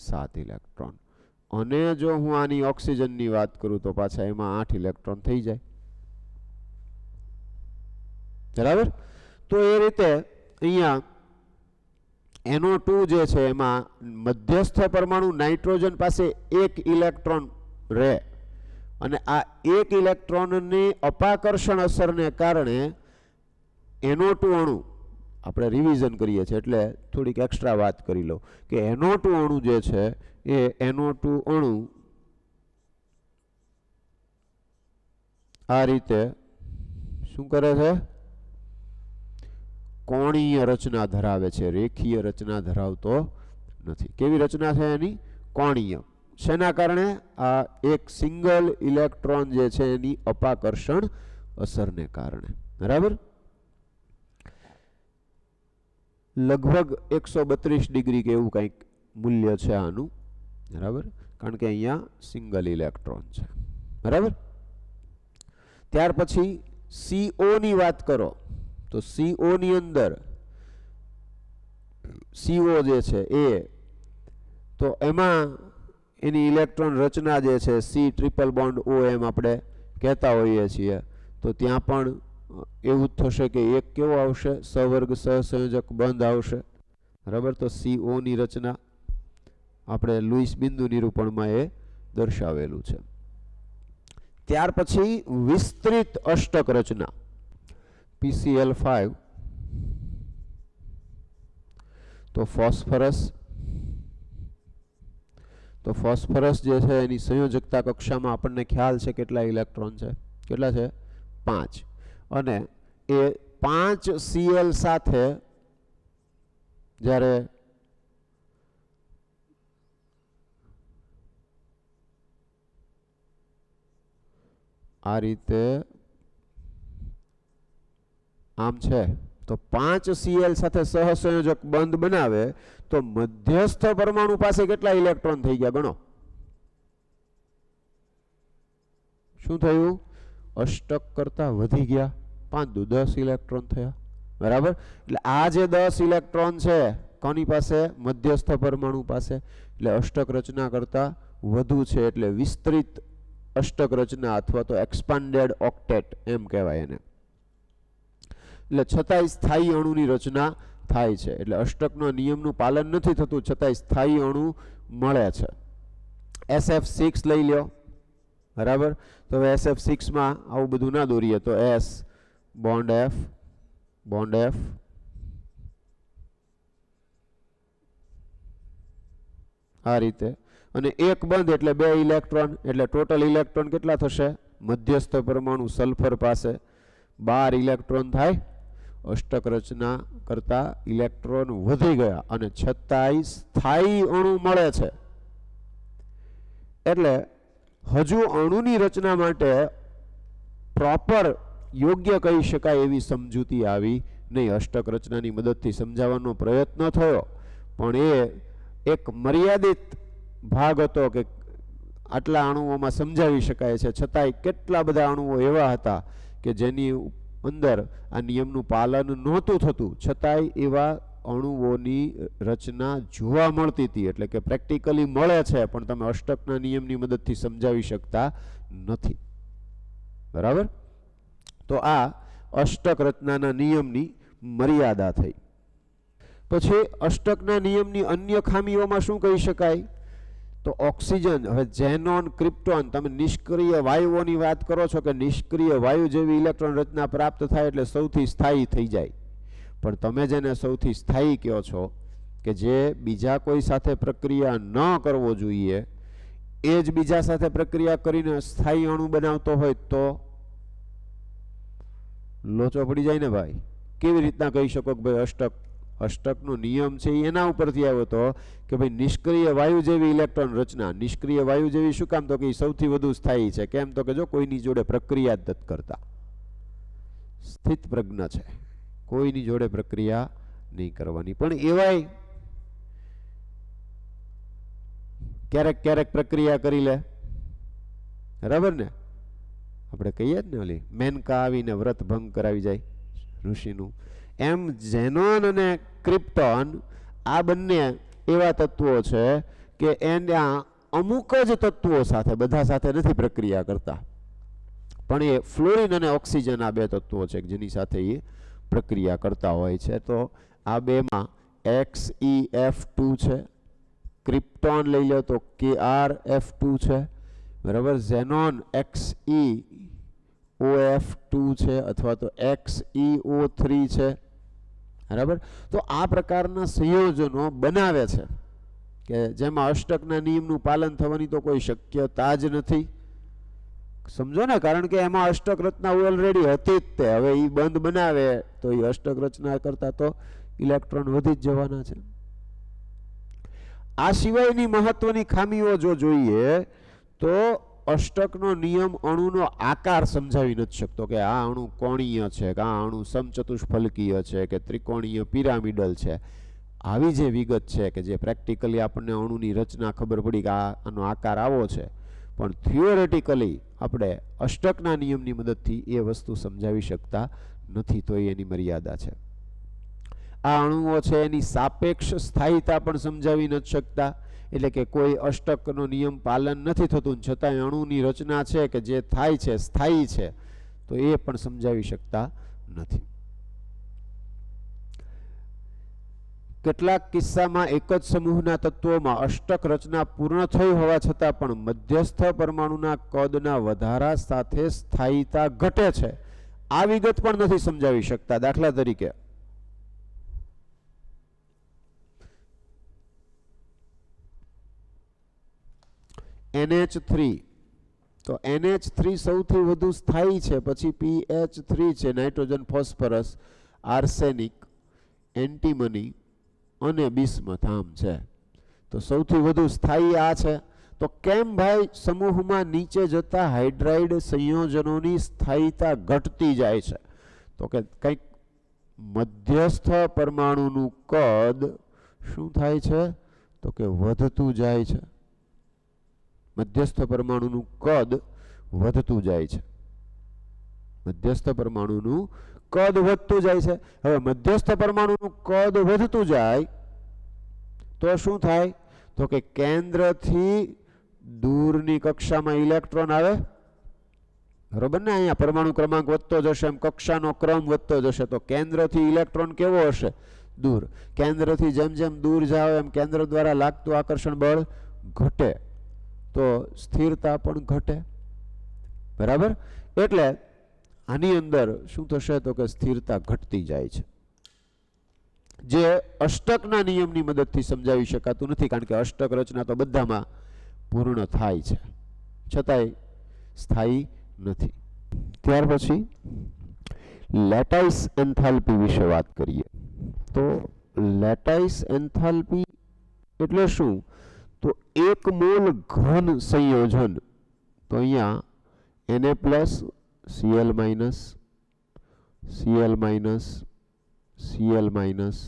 7 ઇલેક્ટ્રોન. અને જો હું આની ઓક્સિજનની વાત કરું તો પાછા એમાં 8 ઇલેક્ટ્રોન થઈ જાય. બરાબર? તો એ રીતે અહીંયા NO2 જે છે એમાં મધ્યસ્થ પરમાણુ નાઇટ્રોજન પાસે 1 ઇલેક્ટ્રોન રહે, અને આ 1 ઇલેક્ટ્રોનની અપાકર્ષણ અસરને કારણે NO2 અણુ, આપણે રિવિઝન કરીએ છીએ એટલે થોડીક એક્સ્ટ્રા વાત કરી લો કે NO2 અણુ જે છે એ NO2 અણુ આ રીતે શું કરે છે? કોણીય રચના ધરાવે છે, રેખીય રચના ધરાવતો નથી. કેવી રચના છે એની? કોણીય. શેના કારણે? આ એક સિંગલ ઇલેક્ટ્રોન જે છે એની અપાકર્ષણ અસરને કારણે. બરાબર? લગભગ 132 ડિગ્રી કે એવું કંઈક મૂલ્ય છે આનું. બરાબર? કારણ કે અહીંયા સિંગલ ઇલેક્ટ્રોન છે. બરાબર? ત્યાર પછી CO ની વાત કરો તો CO ની અંદર CO જે છે એ, તો એમાં એની ઇલેક્ટ્રોન રચના જે છે C ટ્રિપલ બોન્ડ O એમ આપણે કહેતા હોઈએ છીએ, તો ત્યાં પણ એવું જ થશે કે એક કેવો આવશે? સવર્ગ સહસંયોજક બંધ આવશે. બરાબર? તો CO ની રચના આપણે લુઈસ બિંદુ નિરૂપણમાં એ દર્શાવેલું છે. ત્યાર પછી વિસ્તૃત અષ્ટક રચના PCl5, તો ફોસ્ફરસ, તો ફોસ્ફરસ જે છે એની સંયોજકતા કક્ષામાં આપણને ખ્યાલ છે કેટલા ઇલેક્ટ્રોન છે? કેટલા છે? 5. અને એ 5 Cl સાથે જ્યારે આ રીતે આમ છે તો 5 Cl સાથે સહસંયોજક બંધ બનાવે તો મધ્યસ્થ પરમાણુ પાસે કેટલા ઇલેક્ટ્રોન થઈ ગયા? ગણો. શું થયું? અષ્ટક કરતા વધી ગયા. 5 દુ 10 ઇલેક્ટ્રોન થયા. બરાબર? એટલે આ જે 10 ઇલેક્ટ્રોન છે કોની પાસે? મધ્યસ્થ પરમાણુ પાસે. એટલે અષ્ટક રચના કરતા વધુ છે, એટલે વિસ્તૃત અષ્ટક રચના અથવા તો એક્સપાન્ડેડ ઓક્ટેટ એમ કહેવાય એને. એટલે છતાંય સ્થાયી અણુની રચના થાય છે. એટલે અષ્ટકનો નિયમનું પાલન નથી થતું છતાંય સ્થાયી અણુ મળે છે. SF6 લઈ લ્યો, બરાબર. તો હવે SF6માં આવું બધું ના દોરીએ તો S બોન્ડ F આ રીતે, અને એક બંધ એટલે 2 ઇલેક્ટ્રોન, એટલે ટોટલ ઇલેક્ટ્રોન કેટલા થશે? મધ્યસ્થ પરમાણુ સલ્ફર પાસે 12 ઇલેક્ટ્રોન થાય. અષ્ટક રચના કરતા ઇલેક્ટ્રોન વધી ગયા અને છતાંય સ્થાયી અણુ મળે છે. એટલે હજુ અણુની રચના માટે પ્રોપર યોગ્ય કહી શકાય એવી સમજૂતી આવી નહીં. અષ્ટક રચનાની મદદથી સમજાવવાનો પ્રયત્ન થયો, પણ એ એક મર્યાદિત ભાગ હતો કે આટલા અણુઓમાં સમજાવી શકાય છે. છતાંય કેટલા બધા અણુઓ એવા હતા કે જેની અંદર આ નિયમનું પાલન નહોતું થતું, છતાંય એવા અણુઓની રચના જોવા મળતી હતી. એટલે કે પ્રેક્ટિકલી મળે છે, પણ તમે અષ્ટકના નિયમની મદદથી સમજાવી શકતા નથી. બરાબર. તો આ અષ્ટક રચનાના નિયમની મર્યાદા થઈ. પછી અષ્ટકના નિયમની અન્ય ખામીઓમાં શું કહી શકાય? તો ઓક્સિજન, હવે ઝેનોન, ક્રિપ્ટોન, તમે નિષ્ક્રિય વાયુઓની વાત કરો છો કે નિષ્ક્રિય વાયુ જેવી ઇલેક્ટ્રોન રચના પ્રાપ્ત થાય એટલે સૌથી સ્થાયી થઈ જાય. પણ તમે જેને સૌથી સ્થાયી કહો છો કે જે બીજા કોઈ સાથે પ્રક્રિયા ન કરવો જોઈએ એ જ બીજા સાથે પ્રક્રિયા કરીને સ્થાયી અણુ બનાવતો હોય તો લોચો પડી જાય ને ભાઈ. કેવી રીતના કહી શકો કે ભાઈ અષ્ટકનો નિયમ છે એના ઉપરથી આવ્યો હતો કે ભાઈ નિષ્ક્રિય વાયુ જેવી ઇલેક્ટ્રોન રચના, નિષ્ક્રિય વાયુ જેવી શું કામ? તો કે સૌથી વધુ સ્થાયી છે. કેમ? તો કે જો કોઈની જોડે પ્રક્રિયા જ નથી કરતા, સ્થિત પ્રજ્ઞ છે, કોઈની જોડે પ્રક્રિયા નહીં કરવાની. પણ એવાય ક્યારેક ક્યારેક પ્રક્રિયા કરી લે, બરાબર ને? આપણે કહીએ જ ને ઓલી મેનકા આવીને વ્રત ભંગ કરાવી જાય ઋષિનું. એમ ઝેનોન અને ક્રિપ્ટોન આ બંને એવા તત્વો છે કે એના અમુક જ તત્વો સાથે, બધા સાથે નથી પ્રક્રિયા કરતા, પણ એ ફ્લોરિન અને ઓક્સિજન આ બે તત્વો છે જેની સાથે એ પ્રક્રિયા કરતા હોય છે. તો આ બેમાં XeF2 છે, ક્રિપ્ટોન લઈ લો તો KrF2 છે, બરાબર. ઝેનોન XeOF2 છે અથવા તો XeO3 છે, બરાબર. તો આ પ્રકારના સંયોજનો બનાવે છે કે જેમાં અષ્ટકના નિયમનું પાલન થવાની તો કોઈ શક્યતા જ નથી. સમજો ને, કારણ કે એમાં અષ્ટક રચના ઓલરેડી હતી જ તે. હવે એ બંધ બનાવે તો એ અષ્ટક રચના કરતા તો ઇલેક્ટ્રોન વધી જ જવાના છે. આ સિવાયની મહત્વની ખામીઓ જો જોઈએ તો અષ્ટકનો નિયમ અણુનો આકાર સમજાવી નથી શકતો કે આ અણુ કોણીય છે કે આ અણુ સમચતુષ્ફલકીય છે કે ત્રિકોણીય પિરામિડલ છે. આવી જે વિગત છે કે જે પ્રેક્ટિકલી આપણને અણુની રચના ખબર પડી કે આનો આકાર આવો છે, પણ થિયોરેટિકલી આપણે અષ્ટકના નિયમની મદદથી એ વસ્તુ સમજાવી શકતા નથી. તો એની મર્યાદા છે. આ અણુઓ છે એની સાપેક્ષ સ્થાયીતા પણ સમજાવી નથી શકતા. એટલે કે કોઈ અષ્ટકનો નિયમ પાલન નથી થતું છતાંય અણુની રચના છે કે જે થાય છે સ્થાયી છે, તો એ પણ સમજાવી શકતા નથી. કેટલાક કિસ્સામાં એક જ સમૂહના તત્વોમાં અષ્ટક રચના પૂર્ણ થઈ હોવા છતાં પણ મધ્યસ્થ પરમાણુના કદના વધારા સાથે સ્થાયીતા ઘટે છે. આ વિગત પણ નથી સમજાવી શકતા. દાખલા તરીકે NH3, તો NH3 સૌથી વધુ સ્થાયી છે, પછી PH3 છે, નાઇટ્રોજન, ફોસ્ફરસ, આર્સેનિક, એન્ટીમની અને બિસ્મથામ છે. તો સૌથી વધુ સ્થાયી આ છે. તો કેમ ભાઈ સમૂહમાં નીચે જતા હાઇડ્રાઇડ સંયોજનોની સ્થાયીતા ઘટતી જાય છે? તો કે કંઈક મધ્યસ્થ પરમાણુનું કદ શું થાય છે? તો કે વધતું જાય છે. મધ્યસ્થ પરમાણુનું કદ વધતું જાય છે. મધ્યસ્થ પરમાણુનું કદ વધતું જાય છે. હવે મધ્યસ્થ પરમાણુનું કદ વધતું જાય તો શું થાય? તો કે કેન્દ્રથી દૂરની કક્ષામાં ઇલેક્ટ્રોન આવે, બરોબર ને? અહીંયા પરમાણુ ક્રમાંક વધતો જશે એમ કક્ષાનો ક્રમ વધતો જશે. તો કેન્દ્રથી ઇલેક્ટ્રોન કેવો હશે? दूर केंद्रथी जेम जेम दूर जाओ एम केंद्र द्वारा लागतुं आकर्षण बळ घटे तो स्थिरता पण घटे बराबर एटले आनी अंदर शुं थशे तो के स्थिरता घटती जाय छे जे अष्टकना नियमनी मददथी समजावी शकातुं नथी कारण के अष्टक रचना तो बधामां पूर्ण थाय छे छतांय स्थायी नथी। त्यार पछी लेटाइस एंथाल्पी विषे वात करीए तो लेटाइस एंथाल्पी एटले शुं तो एक मोल घन संयोजन तो अहींया Na plus Cl minus Cl minus Cl minus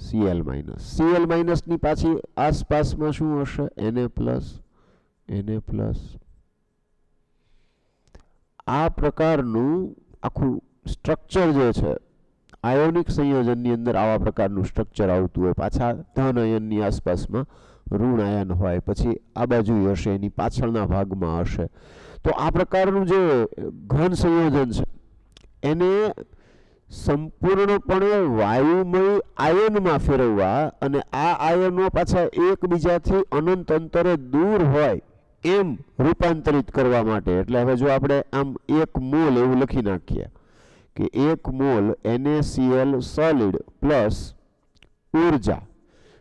Cl minus Cl minus नी पाછી आसपासमां शुं हशे Na प्लस आ प्रकारનું આખું સ્ટ્રક્ચર જે છે આયોનિક સંયોજનની અંદર આવા પ્રકારનું સ્ટ્રક્ચર આવતું હોય પાછા ધન આયનની આસપાસમાં ઋણ આયન હોય પછી આ બાજુ હશે એની પાછળના ભાગમાં હશે તો આ પ્રકારનું જે ઘન સંયોજન છે એને સંપૂર્ણપણે વાયુમય આયનમાં ફેરવવા અને આ આયનો પાછા એકબીજાથી અનંત અંતરે દૂર હોય એમ રૂપાંતરિત કરવા માટે એટલે હવે જો આપણે આમ એક મોલ એવું લખી નાખીએ કે એક મોલ NaCl સોલિડ પ્લસ ઊર્જા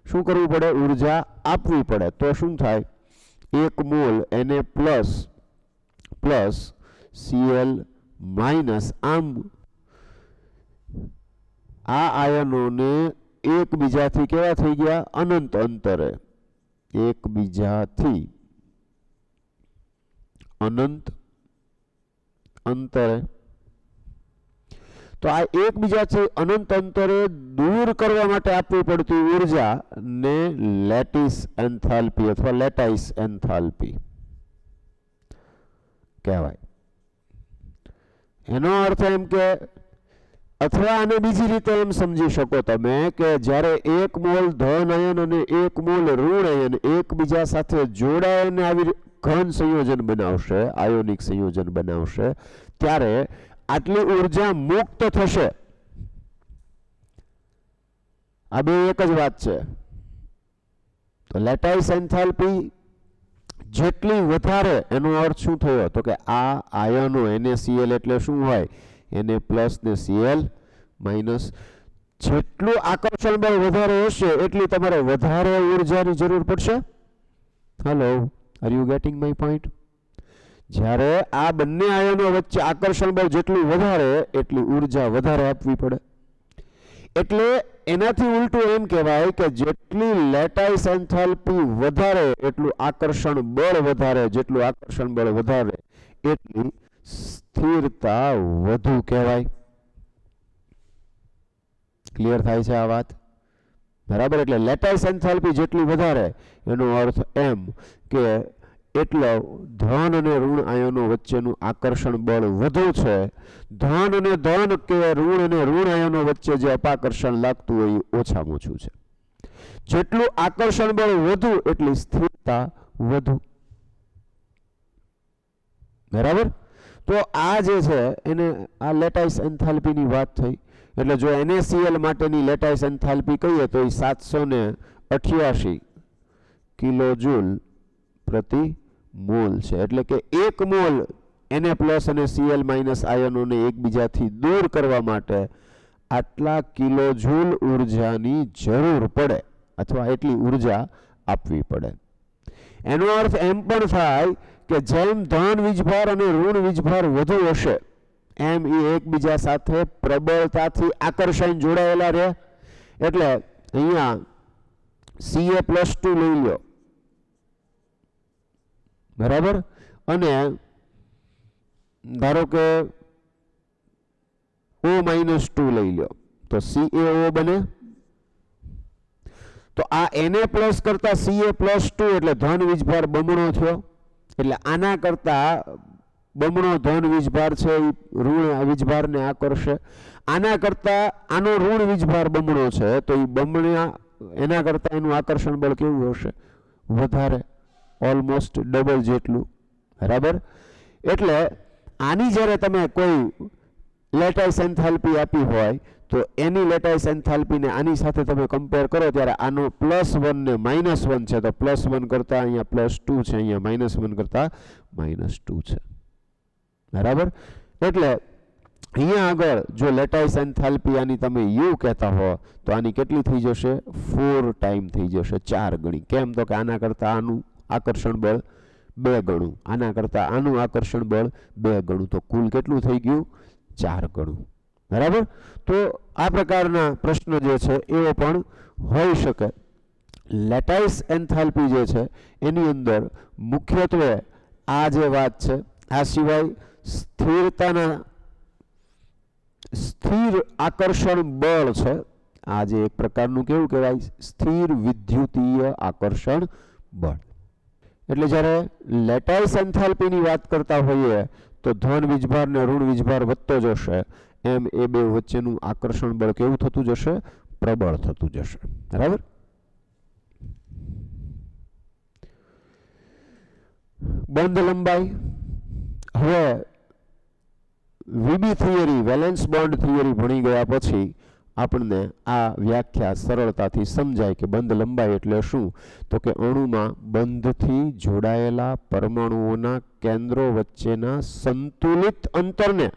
શું કરવું પડે ઊર્જા આપવી પડે તો શું થાય એક mall Na plus plus Cl minus આમ આ આયનોને એકબીજાથી કેવા થઈ ગયા અનંત અંતરે એકબીજાથી अनंत अंतरे तो आ एकबीजाथी अनंत अंतरे दूर करवा माटे आपवी पड़ती ऊर्जा ने लेटिस एंथाल्पी अथवा लेटाइस एंथाल्पी कहेवाय। एनो अर्थ एम के अथवा आने बीजी रीते एम समझी शको तमे के ज्यारे एक मोल धन आयन अने एक मोल ऋण आयन एकबीजा साथे जोडायने आवी घन संयोजन बनावशे आयोनिक संयोजन बनावशे त्यारे आटली ऊर्जा मुक्त थशे आ बे एक ज वात छे तो लेटाइस एंथाल्पी जेटली वधारे एनो अर्थ शुं थयो तो के आ आयनो NaCl एटले शुं होय Na प्लस ने Cl माइनस जेटલું आकर्षण बळ वधारे हशे એટલી તમારે વધારે ઊર્જાની જરૂર પડશે। Hello are you getting my point જ્યારે આ બંને આયનો વચ્ચે આકર્ષણ બળ જેટલું વધારે એટલી ઊર્જા વધારે આપવી પડે એટલે એનાથી ઉલટું એમ કહેવાય કે જેટલી લેટાઇસ એન્થાલ્પી વધારે એટલું આકર્ષણ બળ વધારે જેટલું આકર્ષણ બળ વધારે એટલી સ્થિરતા વધુ કહેવાય। ક્લિયર થાય છે આ વાત बराबर એટલે લેટાઇસ એન્થાલ્પી જેટલી વધારે એનો અર્થ એમ કે એટલો ધન અને ઋણ આયનો વચ્ચેનું આકર્ષણ બળ વધુ છે ધન અને ધન કે ઋણ અને ઋણ આયનો વચ્ચે જે અપાકર્ષણ લાગતું હોય ઓછામાં ઓછું છે જેટલું આકર્ષણ બળ વધુ એટલી સ્થિરતા વધુ બરાબર। તો આ જે છે એને આ લેટાઇસ એન્થાલ્પીની વાત થઈ એટલે જો NaCl માટેની લેટાઇસ એન્થાલ્પી કહીએ તો એ 788 કિલોજૂલ પ્રતિ મોલ છે એટલે કે એક મોલ Na પ્લસ અને Cl માઇનસ આયનોને એકબીજાથી દૂર કરવા માટે આટલા કિલોજૂલ ઊર્જાની જરૂર પડે અથવા એટલી ઊર્જા આપવી પડે। એનો અર્થ એમ પણ થાય કે જેમ ધન વીજભાર અને ઋણ વીજભાર વધુ હશે एम एकबीजा साथे प्रबलताथी आकर्षण जोड़ायेला रहे एटले अहींया Ca+2 लई लो बराबर अने धारो के O-2 लई लो तो CaO बने तो आ Na+ करता Ca+2 एटले धन वीजभार बमणो थयो एटले आना करता बमणो धन वीजभार छे ऋण वीजभार ने आकर्षे आना करता आनो ऋण वीजभार बमणो छे तो ई बमणा एना करता एनुं आकर्षण बळ केवुं हशे वधारे ऑलमोस्ट डबल जेटलुं बराबर एटले आनी ज्यारे तमे कोई લેટાઇસ એન્થાલ્પી આપી હોય તો એની લેટાઇસ એન્થાલ્પીને આની સાથે તમે કમ્પેર કરો ત્યારે આનો +1 ને -1 છે, તો +1 કરતાં અહીંયા +2 છે, અહીંયા -1 કરતાં -2 છે, બરાબર. એટલે અહીંયા આગળ જો લેટાઇસ એન્થાલ્પી આની તમે યુ કહેતા હો તો આની કેટલી થઈ જશે? 4 ટાઈમ થઈ જશે, 4 ગણી. કેમ? તો કે આના કરતાં આનું આકર્ષણ બળ 2 ગણું, આના કરતાં આનું આકર્ષણ બળ 2 ગણું, તો કુલ કેટલું થઈ ગયું? 4 ગણું, બરાબર. તો આ પ્રકારના પ્રશ્ન જે છે એવો પણ હોઈ શકે. લેટાઇસ એન્થાલ્પી જે છે એની અંદર મુખ્યત્વે આ જે વાત છે, આ સિવાય સ્થિર આકર્ષણ બળ છે, આ જે એક પ્રકારનું કેવું કહેવાય? સ્થિર વિદ્યુતીય આકર્ષણ બળ. એટલે જ્યારે લેટાઇસ એન્થાલ્પીની વાત કરતા હોઈએ તો ધન વીજભાર ને ઋણ વીજભાર વધતો જશે, એમ એ બે વચ્ચેનું આકર્ષણ બળ કેવું થતું જશે? પ્રબળ થતું જશે, બરાબર. બંધ લંબાઈ. હવે VB theory, valence bond theory ભણી ગયા પછી આપણને આ વ્યાખ્યા સરળતાથી સમજાય કે બંધ લંબાઈ એટલે શું? તો કે અણુમાં બંધથી જોડાયેલા પરમાણુઓના કેન્દ્રો વચ્ચેના સંતુલિત અંતરને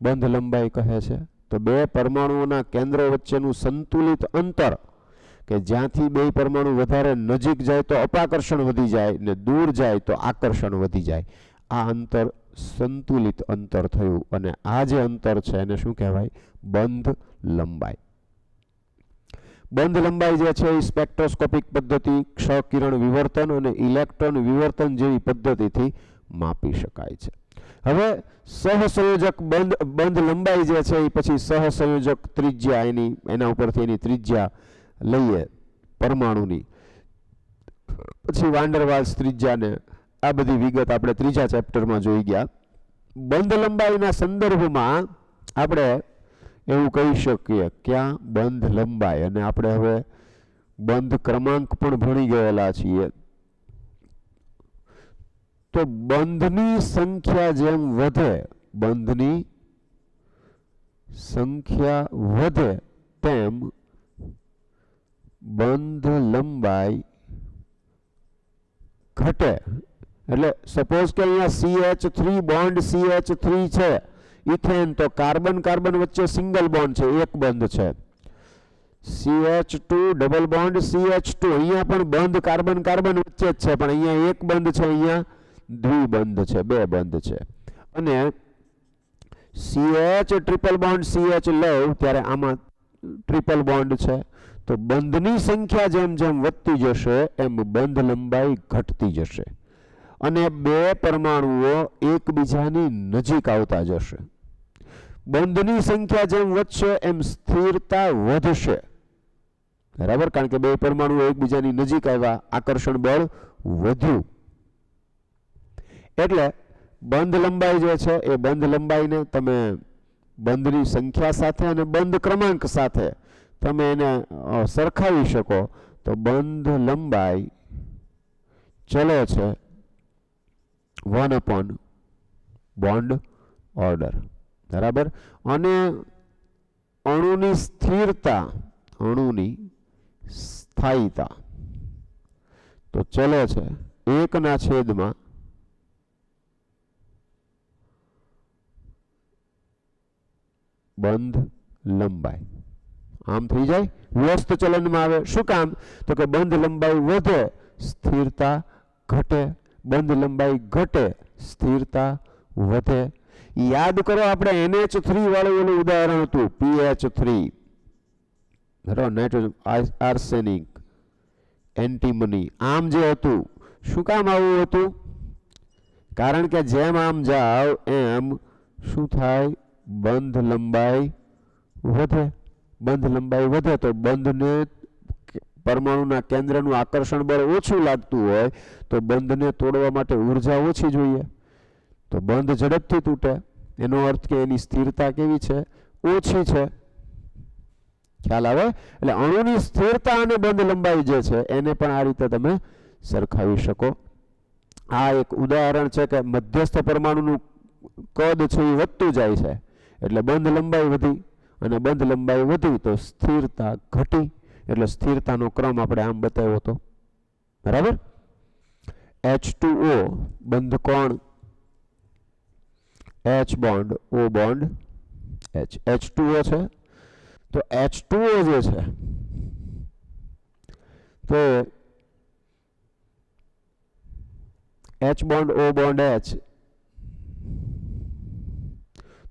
બંધ લંબાઈ કહે છે. તો બે પરમાણુઓના કેન્દ્રો વચ્ચેનું સંતુલિત અંતર કે જ્યાંથી બે પરમાણુ વધારે નજીક જાય તો અપાકર્ષણ વધી જાય ને દૂર જાય તો આકર્ષણ વધી જાય, આ અંતર સંતુલિત અંતર થયું. અને આ જે અંતર છે એને શું કહેવાય? બંધ લંબાઈ. બંધ લંબાઈ જે છે એ સ્પેક્ટ્રોસ્કોપિક પદ્ધતિ, ક્ષ-કિરણ વિવર્તન અને ઇલેક્ટ્રોન વિવર્તન જેવી પદ્ધતિથી માપી શકાય છે. હવે સહસંયોજક બંધ લંબાઈ જે છે એ પછી સહસંયોજક ત્રિજ્યા, એના ઉપરથી એની ત્રિજ્યા લઈએ પરમાણુની, પછી વાન ડર વાલ્સ ત્રિજ્યાને, આ બધી વિગત આપણે ત્રીજા ચેપ્ટરમાં જોઈ ગયા. બંધ લંબાઈના સંદર્ભમાં આપણે એવું કહી શકીએ ક્યાં બંધ લંબાઈ, અને આપણે હવે બંધ ક્રમાંક પણ ભણી ગયેલા છીએ. તો બંધની સંખ્યા જેમ વધે, બંધની સંખ્યા વધે તેમ બંધ લંબાઈ ઘટે. એટલે સપોઝ કે અહીંયા CH3 બોન્ડ CH3 છે, ઇથેન, તો કાર્બન કાર્બન વચ્ચે સિંગલ બોન્ડ છે, એક બંધ છે. CH2 ડબલ બોન્ડ CH2, અહીંયા પણ બંધ કાર્બન કાર્બન વચ્ચે જ છે, પણ અહીંયા એક બંધ છે, અહીંયા દ્વિબંધ છે, બે બંધ છે. અને CH ટ્રિપલ બોન્ડ CH લવ, ત્યારે આમાં ટ્રિપલ બોન્ડ છે. તો બંધની સંખ્યા જેમ જેમ વધતી જશે એમ બંધ લંબાઈ ઘટતી જશે અને બે પરમાણુઓ એકબીજાની નજીક આવતા જશે. બંધની સંખ્યા જેમ વધશે એમ સ્થિરતા વધશે, બરાબર, કારણ કે બે પરમાણુઓ એકબીજાની નજીક આવ્યા, આકર્ષણ બળ વધ્યું. એટલે બંધ લંબાઈ જે છે એ બંધ લંબાઈને તમે બંધની સંખ્યા સાથે અને બંધ ક્રમાંક સાથે તમે એને સરખાવી શકો. તો બંધ લંબાઈ ચલે છે 1 બોન્ડ ઓર્ડર, બરાબર. અને અણુની સ્થિરતા, અણુની સ્થાયીતા તો ચલે છે 1/, બંધ લંબાઈ. આમ થઈ જાય, વ્યસ્ત ચલનમાં આવે. શું કામ? તો કે બંધ લંબાઈ વધે, સ્થિરતા ઘટે, બંધ લંબાઈ ઘટે, સ્થિરતા વધે. યાદ કરો આપણે NH3 વાળું એનું ઉદાહરણ હતું, PH3, બરાબર, નાઇટ્રોજન, આર્સેનિક, એન્ટીમની. આમ જે હતું, શું કામ આવું હતું? કારણ કે જેમ આમ જાવ એમ શું થાય? બંધ લંબાઈ વધે. બંધ લંબાઈ વધે તો બંધને પરમાણુના કેન્દ્રનું આકર્ષણ બળ ઓછું લાગતું હોય તો બંધને તોડવા માટે ઉર્જા ઓછી જોઈએ, તો બંધ ઝડપથી તૂટે. એનો અર્થ કે એની સ્થિરતા કેવી છે? ઓછી છે. ખ્યાલ આવે? એટલે અણુની સ્થિરતા અને બંધ લંબાઈ જે છે એને પણ આ રીતે તમે સરખાવી શકો. આ એક ઉદાહરણ છે કે મધ્યસ્થ પરમાણુનું કદ છે એ વધતું જાય છે, એટલે બંધ લંબાઈ વધી અને બંધ લંબાઈ વધી તો સ્થિરતા ઘટી, એટલે સ્થિરતાનો ક્રમ આપણે આમ બતાવ્યો હતો, બરાબર. H2O બંધ કોણ, H bond O bond H, H2O છે તો H2O જે છે તો H bond O bond H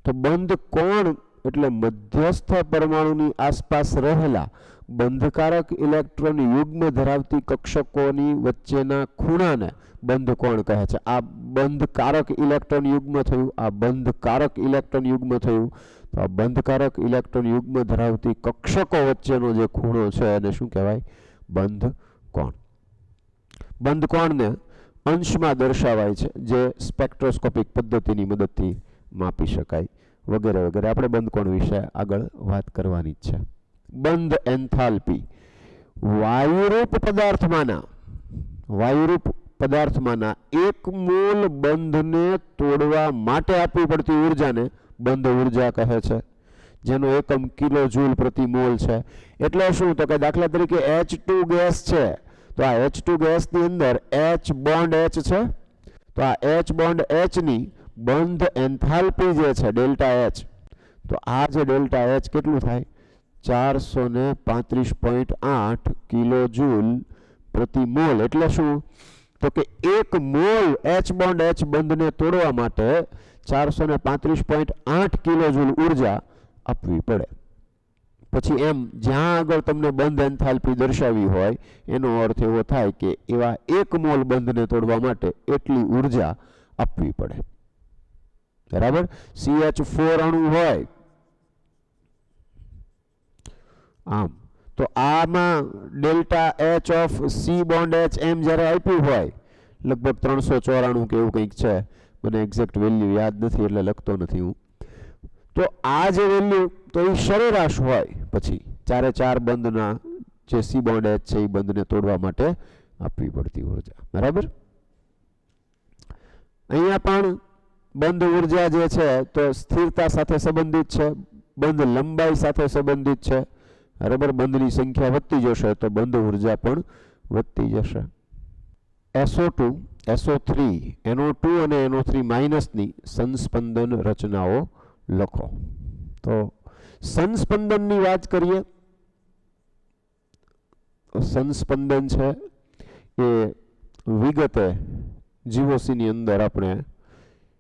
તો બંધ કોણ એટલે મધ્યસ્થ પરમાણુની આસપાસ રહેલા બંધકારક ઇલેક્ટ્રોન યુગ્મ ધરાવતી કક્ષકોની વચ્ચેના ખૂણાને બંધ કોણ કહે છે. આ બંધકારક ઇલેક્ટ્રોન યુગ્મ થયું, આ બંધકારક ઇલેક્ટ્રોન યુગ્મ થયું. તો આ બંધકારક ઇલેક્ટ્રોન યુગ્મ ધરાવતી કક્ષકો વચ્ચેનો જે ખૂણો છે એને શું કહેવાય? બંધ કોણ. બંધ કોણને અંશમાં દર્શાવાય છે, જે સ્પેક્ટ્રોસ્કોપિક પદ્ધતિની મદદથી માપી શકાય વગેરે વગેરે. આપણે બંધ કોણ વિશે આગળ વાત કરવાની જ છે. બંધ એન્થાલ્પી વાયુરૂપ પદાર્થમાંના એક મોલ બંધને તોડવા માટે આપવી પડતી ઉર્જાને બંધ ઉર્જા કહે છે, જેનો એકમ કિલો જૂલ પ્રતિ મોલ છે. એટલે શું? તો કે દાખલા તરીકે H2 ગેસ છે તો આ H2 ગેસની અંદર H બોન્ડ H છે તો આ H બોન્ડ H ની બંધ એન્થાલ્પી જે છે ડેલ્ટા H, તો આ જે ડેલ્ટા H કેટલું થાય? 435.8 કિલો જૂલ પ્રતિ મોલ. એટલે શું? તો કે એક મોલ H બોન્ડ H બંધને તોડવા માટે 435.8 કિલો જૂલ ઉર્જા આપવી પડે. પછી એમ જ્યાં આગળ તમને બંધ એન્થાલ્પી દર્શાવી હોય એનો અર્થ એવો થાય કે એવા એક મોલ બંધને તોડવા માટે એટલી ઉર્જા આપવી પડે, બરાબર. CH4 અણુ હોય આમ તો આમાં delta H of C bond H એમ જ્યારે આપ્યું હોય લગભગ 394 કે એવું કંઈક છે, મને એક્ઝેક્ટ વેલ્યુ યાદ નથી એટલે લખતો નથી હું. તો આ જે વેલ્યુ તો એ સરેરાશ હોય પછી ચારે ચાર બંધના જે C બોન્ડ H છે એ બંધને તોડવા માટે આપવી પડતી ઉર્જા, બરાબર. અહીંયા પણ બંધ ઉર્જા જે છે તો સ્થિરતા સાથે સંબંધિત છે, બંધ લંબાઈ સાથે સંબંધિત છે, બરાબર. બંધની સંખ્યા વધતી જશે તો બંધ ઉર્જા પણ વધતી જશે. SO2, SO3, NO2 અને NO3 માઇનસની સંસ્પંદન રચનાઓ લખો. તો સંસ્પંદનની વાત કરીએ, સંસ્પંદન છે એ વિગતે જીવોસીની અંદર આપણે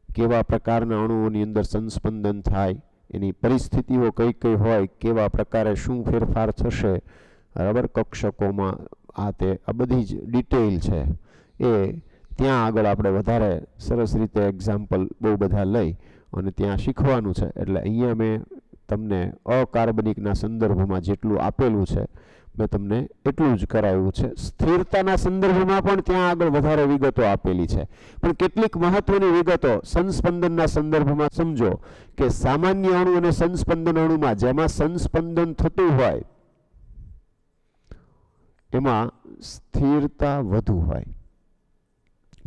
કેવા પ્રકારના અણુઓની અંદર સંસ્પંદન થાય, એની પરિસ્થિતિઓ કઈ કઈ હોય, કેવા પ્રકારે શું ફેરફાર થશે, બરાબર, કક્ષકોમાં આ બધી જ ડિટેલ છે એ ત્યાં આગળ આપણે વધારે સરસ રીતે એક્ઝામ્પલ બહુ બધા લઈ અને ત્યાં શીખવાનું છે. એટલે અહીંયા મેં તમને અકાર્બનિકના સંદર્ભમાં જેટલું આપેલું છે મેં તમને એટલું જ કરાવ્યું છે. સ્થિરતાના સંદર્ભમાં પણ ત્યાં આગળ વધારે વિગતો આપેલી છે, પણ કેટલીક મહત્વની વિગતો સંસ્પંદનના સંદર્ભમાં સમજો કે સામાન્ય અણુ અને સંસ્પંદન અણુમાં જેમાં સંસ્પંદન થતું હોય એમાં સ્થિરતા વધુ હોય.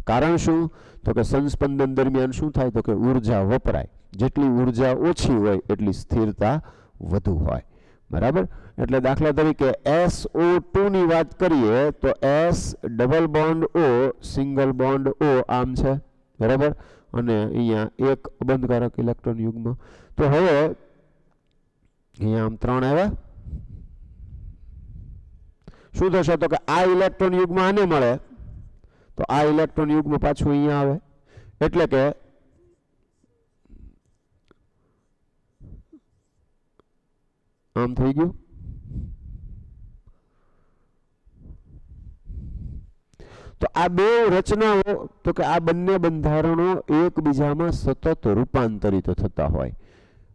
કારણ શું? તો કે સંસ્પંદન દરમિયાન શું થાય? તો કે ઉર્જા વપરાય, જેટલી ઉર્જા ઓછી હોય એટલી સ્થિરતા વધુ હોય, બરાબર. એટલે દાખલા તરીકે SO2 ની વાત કરીએ તો S double bond O single bond O આમ છે, બરાબર, અને અહીંયા એક બંધકારક ઇલેક્ટ્રોન યુગ્મ. તો હવે અહીંયા આમ 3 આવ્યા, શું થશે? તો કે આ ઇલેક્ટ્રોન યુગ્મ આને મળે તો આ ઇલેક્ટ્રોન યુગ્મ પાછું અહીંયા આવે, એટલે કે આમ થઈ ગયું. તો આ બે રચનાઓ તો કે આ બંને બંધારણો એકબીજામાં સતત રૂપાંતરિત થતા હોય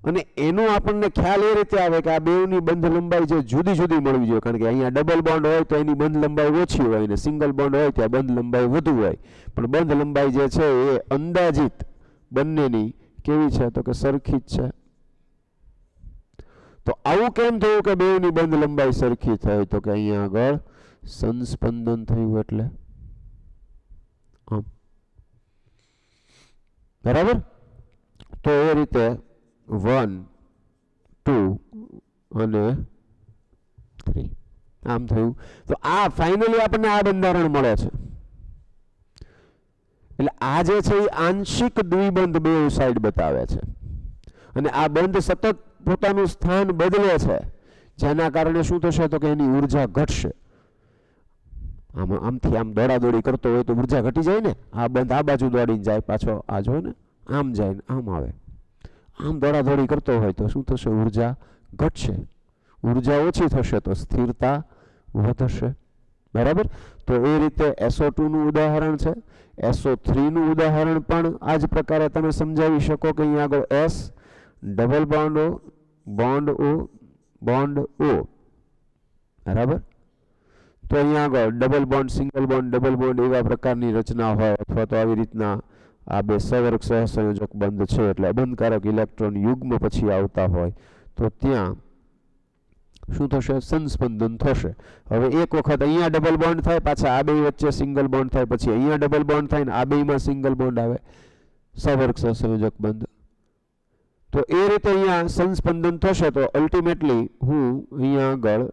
અને એનો આપણને ખ્યાલ એ રીતે આવે કે આ બેની બંધ લંબાઈ જે જુદી જુદી મળવી જોઈએ. કારણ કે અહીંયા ડબલ બોન્ડ હોય તો એની બંધ લંબાઈ ઓછી હોય અને સિંગલ બોન્ડ હોય ત્યાં બંધ લંબાઈ વધુ હોય, પણ બંધ લંબાઈ જે છે એ અંદાજિત બંનેની કેવી છે? તો કે સરખી જ છે. તો આવું કેમ થયું કે બેની બંધ લંબાઈ સરખી થઈ? તો કે અહીંયા આગળ સંસ્પંદન થયું એટલે, બરાબર. તો એ રીતે 1 2 અને 3 આમ થયું. તો આ ફાઇનલી આપણને આ બંધારણ મળે છે. એટલે આ જે છે એ આંશિક દ્વિબંધ બે સાઈડ બતાવે છે અને આ બંધ સતત પોતાનું સ્થાન બદલે છે, જેના કારણે શું થશે તો કે એની ઉર્જા ઘટશે. આમથી આમ દોડાદોડી કરતો હોય તો ઉર્જા ઘટી જાય ને. આ બંધ આ બાજુ દોડીને જાય, પાછો આ જો ને આમ જાય ને આમ આવે. આમ દોડાદોડી કરતો હોય તો શું થશે? ઉર્જા ઘટશે. ઉર્જા ઓછી થશે તો સ્થિરતા વધશે. બરાબર. તો એ રીતે SO2 નું ઉદાહરણ છે. SO3 નું ઉદાહરણ પણ આ જ પ્રકારે તમે સમજાવી શકો કે અહીંયા આગળ S double bond O bond O bond O. બરાબર. તો અહીંયા આગળ double bond single bond double bond એવા પ્રકારની રચના હોય અથવા તો આવી રીતના આ બે સવર્ગ સહસંયોજક બંધ છે એટલે અબંધકારક ઇલેક્ટ્રોન યુગ્મ પછી આવતા હોય તો ત્યાં શું થશે? સંસ્પંદન થશે. હવે એક વખત અહીંયા ડબલ બોન્ડ થાય, પાછા આ બે વચ્ચે સિંગલ બોન્ડ થાય, પછી અહીંયા ડબલ બોન્ડ થાય ને આ બેમાં સિંગલ બોન્ડ આવે, સવર્ગ સહસંયોજક બંધ. તો એ રીતે અહીંયા સંસ્પંદન થશે. તો અલ્ટિમેટલી હું અહીંયા આગળ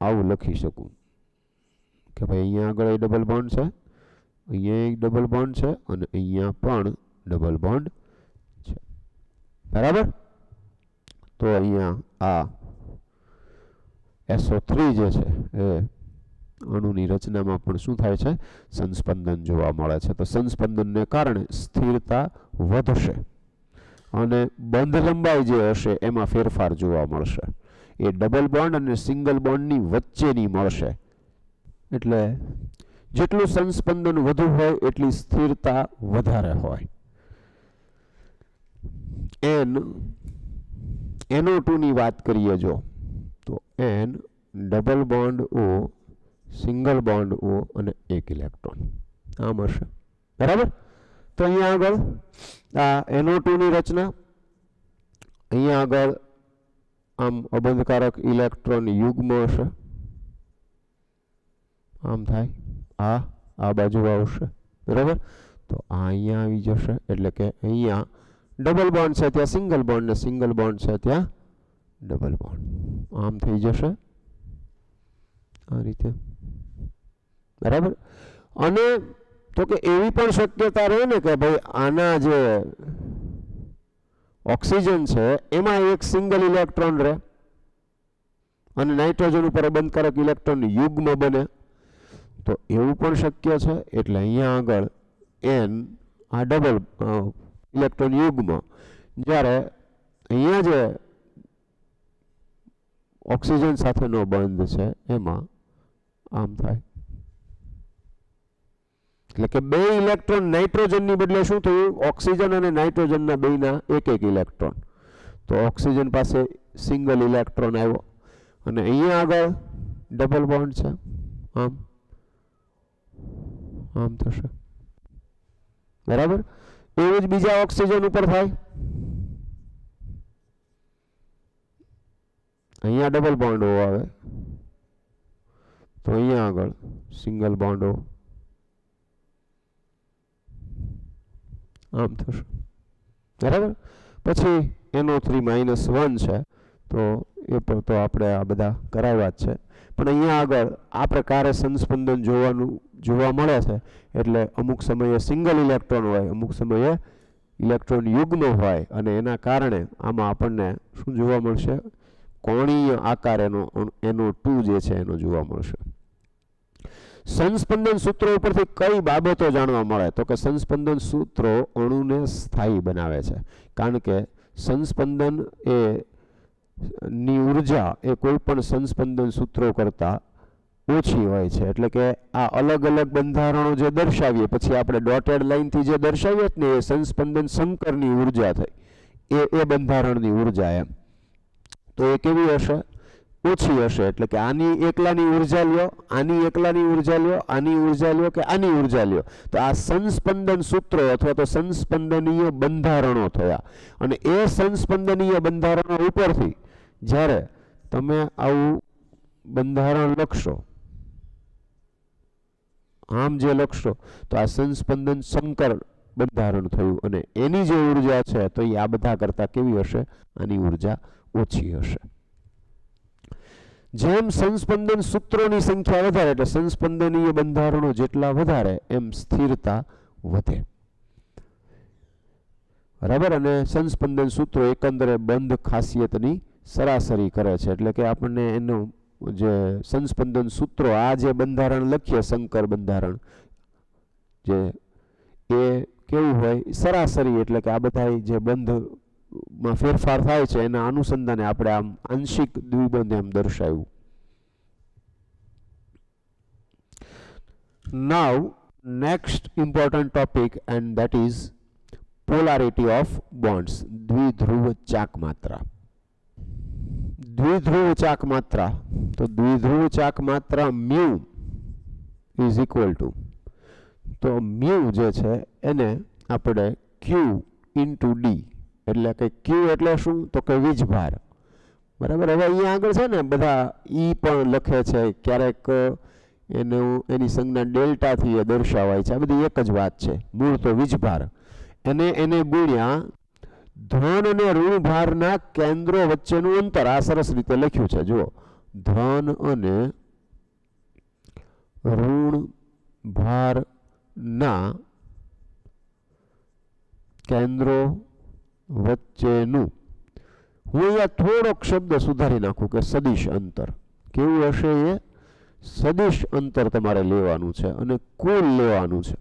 આવું લખી શકું કે ભાઈ અહીંયા આગળ એ ડબલ બોન્ડ છે, અહીંયા એક ડબલ બોન્ડ છે અને અહીંયા પણ ડબલ બોન્ડ છે. બરાબર. તો અહીંયા આ SO3 જે છે એ અણુની રચનામાં પણ શું થાય છે? સંસ્પંદન જોવા મળે છે. તો સંસ્પંદનને કારણે સ્થિરતા વધશે અને બંધ લંબાઈ જે હશે એમાં ફેરફાર જોવા મળશે. એ ડબલ બોન્ડ અને સિંગલ બોન્ડની વચ્ચેની મળશે. એટલે જેટલું સંસ્પંદન વધુ હોય એટલી સ્થિરતા વધારે હોય. NO2 ની વાત કરીએ જો તો N double bond O single bond O અને એક ઇલેક્ટ્રોન આમ હશે. બરાબર. તો અહીંયા આગળ આ NO2 ની રચના, અહીંયા આગળ આમ અબંધકારક ઇલેક્ટ્રોન યુગ્મ હશે, આમ થાય, આ બાજુ આવશે. બરાબર. તો આ અહીંયા આવી જશે એટલે કે અહીંયા ડબલ બોન્ડ છે ત્યાં સિંગલ બોન્ડ ને સિંગલ બોન્ડ છે ત્યાં ડબલ બોન્ડ, આમ થઈ જશે આ રીતે. બરાબર. અને તો કે એવી પણ શક્યતા રહે ને કે ભાઈ આના જે ઓક્સિજન છે એમાં એક સિંગલ ઇલેક્ટ્રોન રહે અને નાઇટ્રોજન ઉપર અબંધકારક ઇલેક્ટ્રોન યુગ્મ બને. તો એવું પણ શક્ય છે. એટલે અહીંયા આગળ N આ ડબલ ઇલેક્ટ્રોન યુગ્મ, જ્યારે અહીંયા જે ઓક્સિજન સાથેનો બંધ છે એમાં આમ થાય. એટલે કે બે ઇલેક્ટ્રોન નાઇટ્રોજનની બદલે શું થયું? ઓક્સિજન અને નાઇટ્રોજનના બેના એક એક ઇલેક્ટ્રોન. તો ઓક્સિજન પાસે સિંગલ ઇલેક્ટ્રોન આવ્યો અને અહીંયા આગળ ડબલ બોન્ડ છે, આમ થશે. બરાબર. એવું જ બીજા ઓક્સિજન ઉપર થાય. અહીંયા ડબલ બોન્ડ O આવે તો અહીંયા આગળ સિંગલ બોન્ડ O આમ થશે. બરાબર. પછી NO3 -1 છે તો એ પણ તો આપણે આ બધા કરાવ્યા જ છે. પણ અહીંયા આગળ આ પ્રકારે સંસ્પંદન જોવા મળે છે. એટલે અમુક સમયે સિંગલ ઇલેક્ટ્રોન હોય, અમુક સમયે ઇલેક્ટ્રોન યુગ્મ હોય અને એના કારણે આમાં આપણને શું જોવા મળશે? કોણીય આકાર એનો NO2 જે છે એનો જોવા મળશે. સંસ્પંદન સૂત્રો ઉપરથી કઈ બાબતો જાણવા મળે? તો કે સંસ્પંદન સૂત્રો અણુને સ્થાયી બનાવે છે. કારણ કે સંસ્પંદન ની ઉર્જા એ કોઈ પણ સંસ્પંદન સૂત્રો કરતા ઓછી હોય છે. એટલે કે આ અલગ અલગ બંધારણો જે દર્શાવીએ પછી આપણે ડોટેડ લાઈનથી જે દર્શાવીએ ને એ સંસ્પંદન સંકરની ઉર્જા થઈ, એ બંધારણની ઉર્જા એમ. તો એ કેવી હશે? ઓછી હશે. એટલે કે આની એકલાની ઉર્જા લ્યો, આની એકલાની ઉર્જા લ્યો, આની ઉર્જા લ્યો કે આની ઉર્જા લ્યો, તો આ સંસ્પંદન સૂત્રો અથવા તો સંસ્પંદનીય બંધારણો થયા. અને એ સંસ્પંદનીય બંધારણો ઉપરથી જ્યારે તમે આવું બંધારણ લખશો, આમ જે લખશો તો આ સંસ્પંદન સંકર બંધારણ થયું અને એની જે ઉર્જા છે તો એ આ બધા કરતાં કેવી હશે? આની ઉર્જા ઓછી હશે. જેમ સંસ્પંદન સૂત્રોની સંખ્યા વધારે એટલે સંસ્પંદનીય બંધારણો જેટલા વધારે એમ સ્થિરતા વધે. બરાબર. અને સંસ્પંદન સૂત્રો એકંદરે બંધ ખાસિયતની સરાસરી કરે છે એટલે કે આપણને એનું જે સંસ્પંદન સૂત્રો આ જે બંધારણ લખીએ સંકર બંધારણ જે એ કેવું હોય? સરાસરી એટલે કે આ બધા જે બંધમાં ફેરફાર થાય છે એના અનુસંધાને આપણે આમ આંશિક દ્વિબંધ એમ દર્શાવ્યું. Now next important topic and that is polarity of bonds. દ્વિધ્રુવ ચાક માત્રા. દ્વિધ્રુવ ચાક માત્રા તો દ્વિધ્રુવ ચાક માત્રા mu is equal to તો mu જે છે એને આપણે q into d એટલે કે q એટલે શું? તો કે વીજભાર. બરાબર. હવે અહીંયા આગળ છે ને બધા ઈ પણ લખે છે, ક્યારેક એની સંજ્ઞા ડેલ્ટાથી દર્શાવાય છે. આ બધી એક જ વાત છે. મૂળ તો વીજભાર એને ગુણ્યા ધન અને ઋણ ભારના કેન્દ્રો વચ્ચેનું અંતર. આ સરસ રીતે લખ્યું છે જુઓ. ધન અને ઋણ ભારના કેન્દ્રો વચ્ચેનું. હું અહીંયા થોડોક શબ્દ સુધારી નાખું કે સદિશ અંતર. કેવું હશે? એ સદિશ અંતર તમારે લેવાનું છે અને કુલ લેવાનું છે.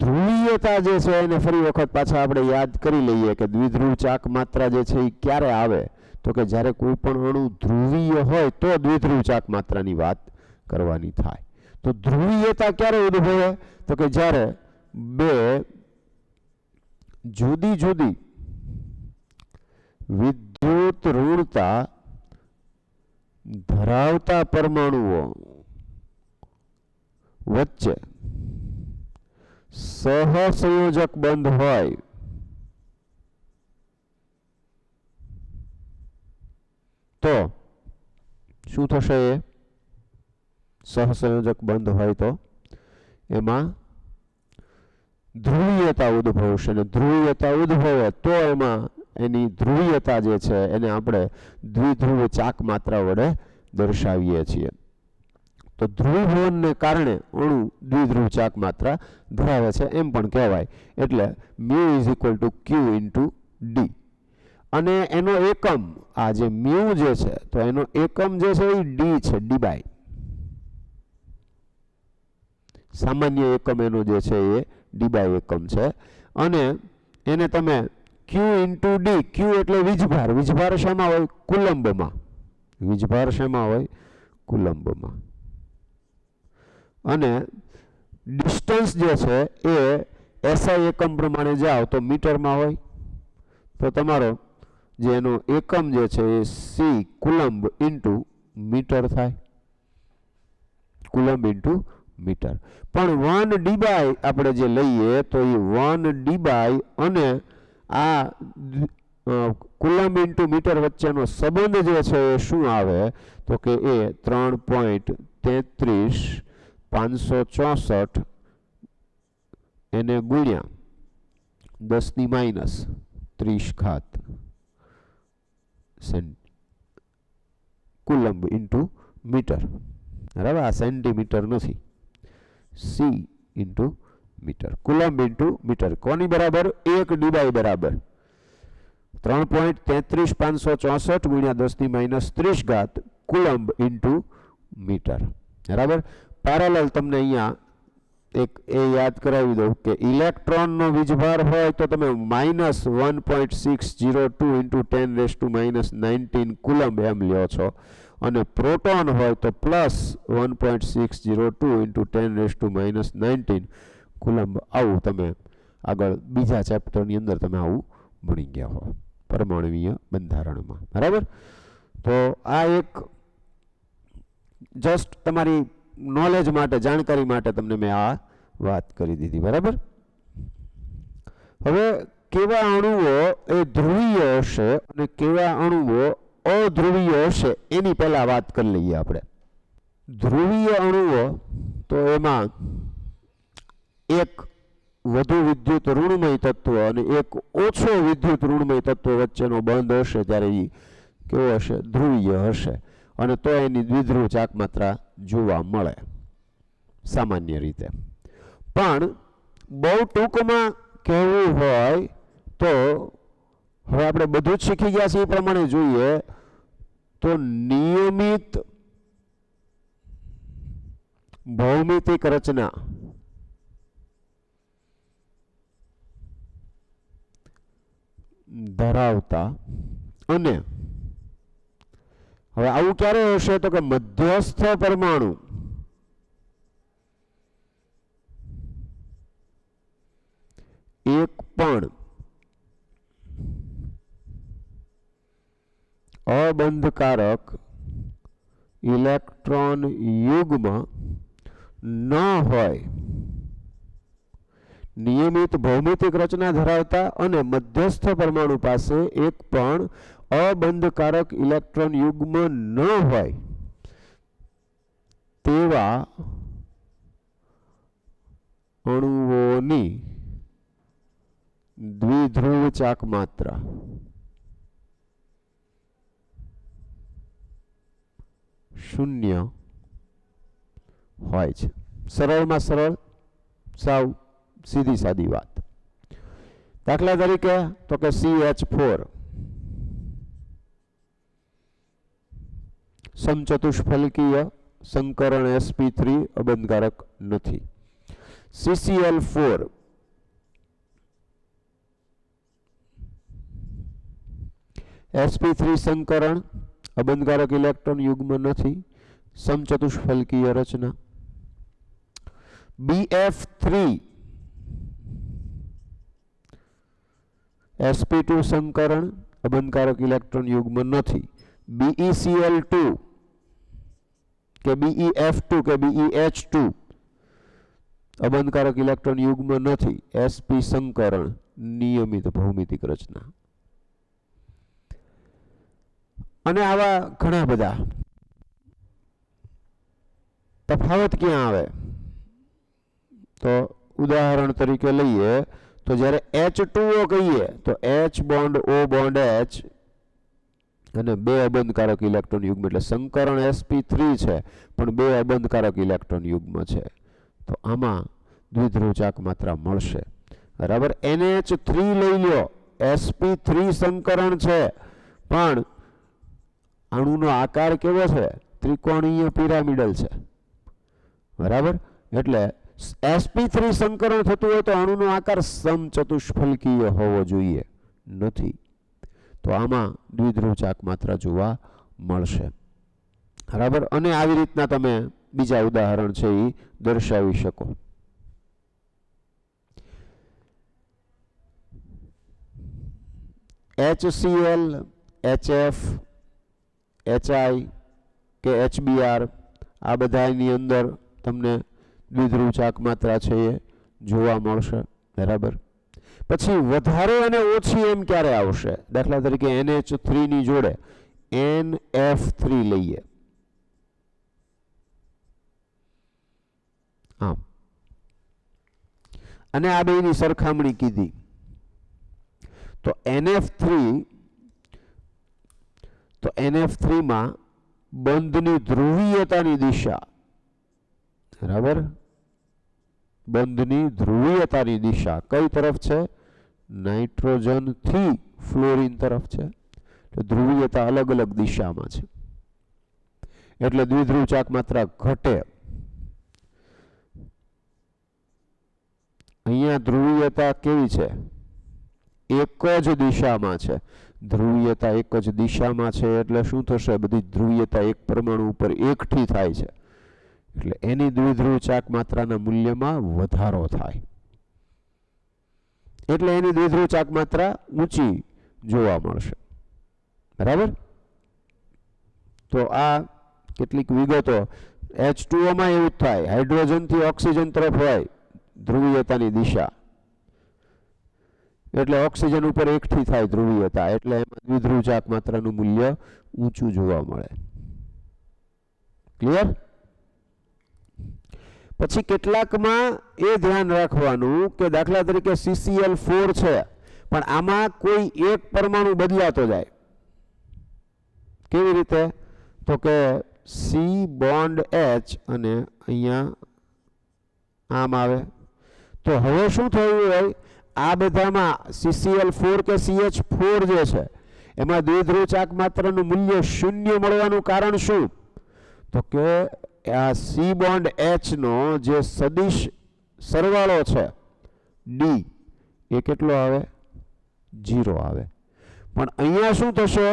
ધ્રુવીયતા જે છે એને ફરી વખત પાછા આપણે યાદ કરી લઈએ કે દ્વિધ્રુવ ચાક માત્રા જે છે એ ક્યારે આવે? તો કે જ્યારે કોઈ પણ અણુ ધ્રુવીય હોય તો દ્વિધ્રુવ ચાક માત્રાની વાત કરવાની થાય. તો ધ્રુવીયતા ક્યારે ઉદ્ભવે? તો કે જ્યારે બે જુદી જુદી વિદ્યુત ઋણતા ધરાવતા પરમાણુઓ વચ્ચે સહસંયોજક બંધ હોય તો શું થશે? એ સહસંયોજક બંધ હોય તો એમાં ધ્રુવીયતા ઉદ્ભવશે અને ધ્રુવીયતા ઉદ્ભવે તો એમાં એની ધ્રુવીયતા જે છે એને આપણે દ્વિધ્રુવ ચાક માત્રા વડે દર્શાવીએ છીએ. તો ધ્રુવીભવનને કારણે અણુ દ્વિધ્રુવ ચાક માત્રા ધરાવે છે એમ પણ કહેવાય. એટલે mu is equal to q into d. અને એનો એકમ આ જે mu જે છે તો એનો એકમ જે છે એ d છે, d બાય. સામાન્ય એકમ એનો જે છે એ d બાય એકમ છે અને એને તમે q into d. q એટલે વીજભાર. વીજભાર શેમાં હોય? કુલંબમાં. વીજભાર શેમાં હોય? કુલંબમાં. અને ડિસ્ટન્સ જે છે એ SI એકમ પ્રમાણે જાઓ તો મીટરમાં હોય. તો તમારો જે એનો એકમ જે છે એ c કુલંબ ઇન્ટુ મીટર થાય. Coulomb into metre. પણ 1 d બાય આપણે જે લઈએ તો એ 1 d બાય અને આ કુલંબ ઇન્ટુ મીટર વચ્ચેનો સંબંધ જે છે એ શું આવે? તો કે એ 3.33 એને ગુણ્યા 10⁻³ કુલંબ ઇન્ટુ મીટર. બરાબર. આ સેન્ટીમીટર નથી. c into metre. Coulomb into metre કોની બરાબર? 1 d બાય બરાબર 3.33 ગુણ્યા 10⁻³ કુલંબ ઇન્ટુ મીટર. બરાબર. પેરેલલ તમને અહીંયા એક એ યાદ કરાવી દઉં કે ઇલેક્ટ્રોનનો વીજભાર હોય તો તમે -1.602 × 10⁻⁻19 કુલંબ એમ લ્યો છો અને પ્રોટોન હોય તો +1.602 × 10⁻⁻19 કુલંબ. આવું તમે આગળ બીજા ચેપ્ટરની અંદર તમે આવું ભણી ગયા હો પરમાણુવીય બંધારણમાં. બરાબર. તો આ એક જસ્ટ તમારી નોલેજ માટે, જાણકારી માટે તમને મેં આ વાત કરી દીધી. બરાબર. હવે કેવા અણુઓ એ ધ્રુવીય હશે અને કેવા અણુઓ અધ્રુવીય હશે એની પહેલા વાત કરી લઈએ આપણે. ધ્રુવીય અણુઓ તો એમાં એક વધુ વિદ્યુત ઋણમય તત્વ અને એક ઓછો વિદ્યુત ઋણમય તત્વ વચ્ચેનો બંધ હશે ત્યારે એ કેવો હશે? ધ્રુવીય હશે. અને તો એની દ્વિધ્રુવ ચાક માત્રા જોવા મળે સામાન્ય રીતે. પણ બહુ ટૂંકમાં કહેવું હોય તો હવે આપણે બધું જ શીખી ગયા છીએ એ પ્રમાણે જોઈએ તો નિયમિત ભૌમિતિક રચના ધરાવતા અને હવે આવું ક્યારે હશે તો કે મધ્યસ્થ પરમાણુ એક પણ અબંધકારક ઇલેક્ટ્રોન યુગ્મ ન હોય. નિયમિત ભૌમિતિક રચના ધરાવતા અને મધ્યસ્થ પરમાણુ પાસે એક પણ અબંધકારક ઇલેક્ટ્રોન યુગ્મ ન હોય તેવા અણુઓની દ્વિધ્રુવ ચાક માત્રા શૂન્ય હોય છે. સરળમાં સરળ, સાવ સીધી સાદી વાત. દાખલા તરીકે તો કે CH4 સમચતુષ્ફલકીય સંકરણ sp3 અબંધકારક નથી. CCl4 sp3 સંકરણ અબંધકારક ઇલેક્ટ્રોન યુગ્મ નથી, સમચતુષ્ફલકીય રચના. BF3 sp2 સંકરણ અબંધકારક ઇલેક્ટ્રોન યુગ્મ નથી. BeCl2 કે BeF2 કે BeH2 અબંધકારક ઇલેક્ટ્રોન યુગ્મ નથી, sp સંકરણ નિયમિત ભૌમિતિક રચના. અને આવા ઘણા બધા. તફાવત ક્યાં આવે તો ઉદાહરણ તરીકે લઈએ તો જ્યારે H2O કહીએ તો H bond O bond H અને બે અબંધકારક ઇલેક્ટ્રોન યુગ્મ એટલે સંકરણ sp3 છે પણ બે અબંધકારક ઇલેક્ટ્રોન યુગ્મ છે તો આમાં દ્વિધ્રુવ ચાક માત્રા મળશે. બરાબર. NH3 લઈ લો, sp3 સંકરણ છે પણ અણુનો આકાર કેવો છે? ત્રિકોણીય પિરામિડલ છે. બરાબર. એટલે sp3 સંકરણ થતું હોય તો અણુનો આકાર સમચતુષ્ફલકીય હોવો જોઈએ, નથી. તો આમાં દ્વિધ્રુવ ચાક માત્રા જોવા મળશે. બરાબર. અને આવી રીતના તમે બીજા ઉદાહરણ છે એ દર્શાવી શકો. HCl, HF, HI કે HBr આ બધાની અંદર તમને દ્વિધ્રુવ ચાક માત્રા છે એ જોવા મળશે. બરાબર. પછી વધારે અને ઓછી એમ ક્યારે આવશે? દાખલા તરીકે NH3 ની જોડે NF3 લઈએ. આમ અને આ બેની સરખામણી કીધી તો NF3 માં બંધની ધ્રુવીયતાની દિશા, બરાબર, બંધની ધ્રુવીયતાની દિશા કઈ તરફ છે? નાઇટ્રોજન થી ફ્લોરિન તરફ છે. એટલે ધ્રુવીયતા અલગ અલગ દિશામાં છે એટલે દ્વિધ્રુવ ચાક માત્રા ઘટે. અહીંયા ધ્રુવીયતા કેવી છે? એક જ દિશામાં છે. ધ્રુવીયતા એક જ દિશામાં છે એટલે શું થશે? બધી ધ્રુવીયતા એક પરમાણુ ઉપર એકઠી થાય છે એટલે એની દ્વિધ્રુવ ચાક માત્રાના મૂલ્યમાં વધારો થાય એટલે એની દ્વિધ્રુવ ચાક માત્રા ઊંચી જોવા મળશે. બરાબર. તો આ કેટલીક વિગતો. H2O માં એવું જ થાય, હાઇડ્રોજન થી ઓક્સિજન તરફ હોય ધ્રુવીયતાની દિશા એટલે ઓક્સિજન ઉપર એકઠી થાય ધ્રુવીયતા એટલે એમાં દ્વિધ્રુવ ચાક માત્રાનું મૂલ્ય ઊંચું જોવા મળે. ક્લિયર? પછી કેટલાકમાં એ ધ્યાન રાખવાનું કે દાખલા તરીકે CCl4 છે પણ આમાં કોઈ એક પરમાણુ બદલાતો જાય. કેવી રીતે? તો કે C બોન્ડ H અને અહીંયા આમ આવે તો હવે શું થયું હોય, આ બધામાં CCl4 કે CH4 જે છે એમાં દ્વિધ્રુવ ચાક માત્રાનું મૂલ્ય શૂન્ય મળવાનું કારણ શું? તો કે આ C બોન્ડ H નો જે સદિશ સરવાળો છે D એ કેટલો આવે? 0 આવે. પણ અહીંયા શું થશે?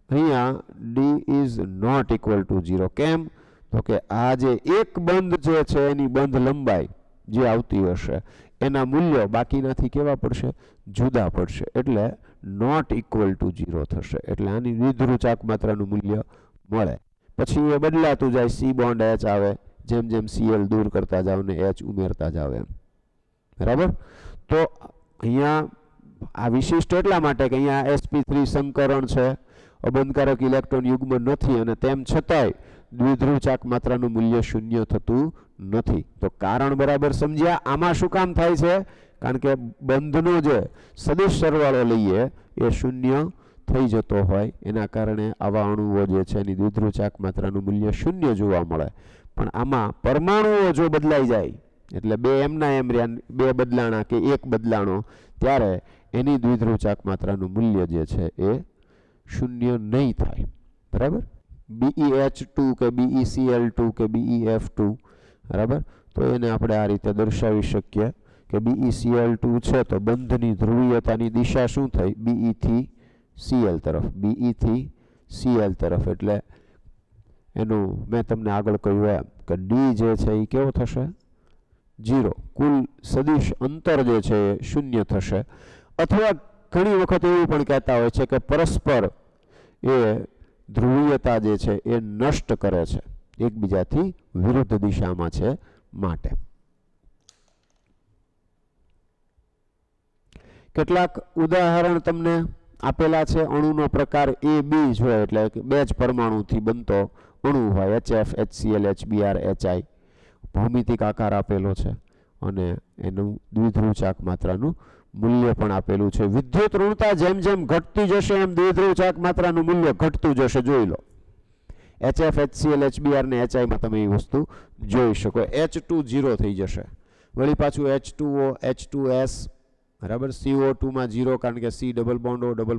અહીંયા D is not equal to 0. કેમ? તો કે આ જે એક બંધ જે છે એની બંધ લંબાઈ જે આવતી હશે એના મૂલ્યો બાકીનાથી કેવા પડશે? જુદા પડશે. એટલે નોટ ઇક્વલ ટુ 0 થશે. એટલે આની દ્વિધ્રુવ ચાક માત્રાનું મૂલ્ય મળે. પછી એ બદલાતું જાય, C બોન્ડ H આવે, જેમ જેમ Cl દૂર કરતા જાવ ને H ઉમેરતા જાવ એમ. બરાબર? તો અહીંયા આ વિશિષ્ટ એટલા માટે કે અહીંયા sp3 સંકરણ છે, અબંધકારક ઇલેક્ટ્રોન યુગ્મ નથી અને તેમ છતાંય દ્વિધ્રુવ ચાક માત્રાનું મૂલ્ય શૂન્ય થતું નથી. તો કારણ બરાબર સમજ્યા? આમાં શું કામ થાય છે? કારણ કે બંધનો જે સદિશ સરવાળો લઈએ એ શૂન્ય થઈ જતો હોય એના કારણે આવા અણુઓ જે છે એની દ્વિધ્રુવ ચાક માત્રાનું મૂલ્ય શૂન્ય જોવા મળે. પણ આમાં પરમાણુઓ જો બદલાઈ જાય એટલે બે એમના એમ રહ્યા, બે બદલાણા કે એક બદલાણો, ત્યારે એની દ્વિધ્રુવ ચાક માત્રાનું મૂલ્ય જે છે એ શૂન્ય નહીં થાય. બરાબર? BeH2 કે BeCl2 કે BeF2. બરાબર? તો એને આપણે આ રીતે દર્શાવી શકીએ કે BeCl2 છે તો બંધની ધ્રુવીયતાની દિશા શું થઈ? Be થી Cl તરફ, Be થી Cl તરફ. એટલે એનું મેં તમને આગળ કહ્યું એમ કે D જે છે એ કેવો થશે? 0. કુલ સદિશ અંતર જે છે એ શૂન્ય થશે. અથવા ઘણી વખત એવું પણ કહેતા હોય છે કે પરસ્પર એ ધ્રુવીયતા જે છે એ નષ્ટ કરે છે, એકબીજાથી વિરુદ્ધ દિશામાં છે માટે. કેટલાક ઉદાહરણ તમને આપેલા છે. અણુનો પ્રકાર AB જોઈએ એટલે બે જ પરમાણુથી બનતો અણુ હોય, HF, HCl, HBr, HI. ભૌમિતિક આકાર આપેલો છે અને એનું દ્વિધ્રુવ ચાક માત્રાનું મૂલ્ય પણ આપેલું છે. વિદ્યુત ઋણતા જેમ જેમ ઘટતી જશે એમ દ્વિધ્રુવ ચાક માત્રાનું મૂલ્ય ઘટતું જશે. જોઈ લો, HF, HCl, HBr ને HI માં તમે એ વસ્તુ જોઈ શકો. H2 0 થઈ જશે, વળી પાછું H2O, H2S. બરાબર? CO2 માં 0 કારણ કે C ડબલ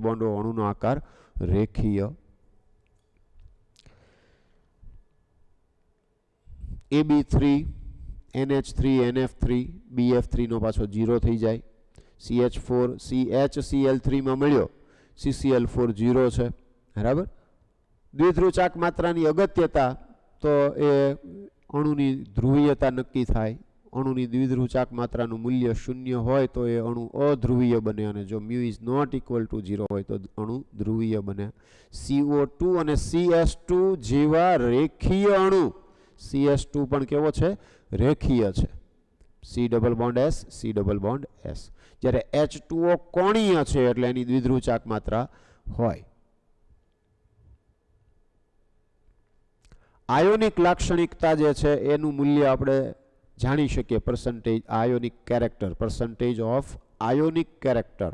બોન્ડ O અણુનો આકાર રેખીય. AB3, NH3, NF3, BF3 નો પાછો 0 થઈ જાય. CH4, CHCl3 માં મળ્યો, CCl4 0 છે. બરાબર? દ્વિધ્રુવ ચાક માત્રાની અગત્યતા તો એ અણુની ધ્રુવીયતા નક્કી થાય. અણુની દ્વિધ્રુવ ચાક માત્રાનું મૂલ્ય શૂન્ય હોય તો એ અણુ અધ્રુવીય બને અને જો μ ઇઝ નોટ ઇક્વલ ટુ 0 હોય તો અણુ ધ્રુવીય બને. CO2 અને CS2 જેવા રેખીય અણુ, CS2 પણ કેવો છે? રેખીય છે. C double bond S, C double bond S. જ્યારે H2O કોણીય છે એટલે એની દ્વિધ્રુવ ચાક માત્રા હોય. આયોનિક લાક્ષણિકતા જે છે એનું મૂલ્ય આપણે જાણી શકીએ. Percentage ionic character, percentage of ionic character.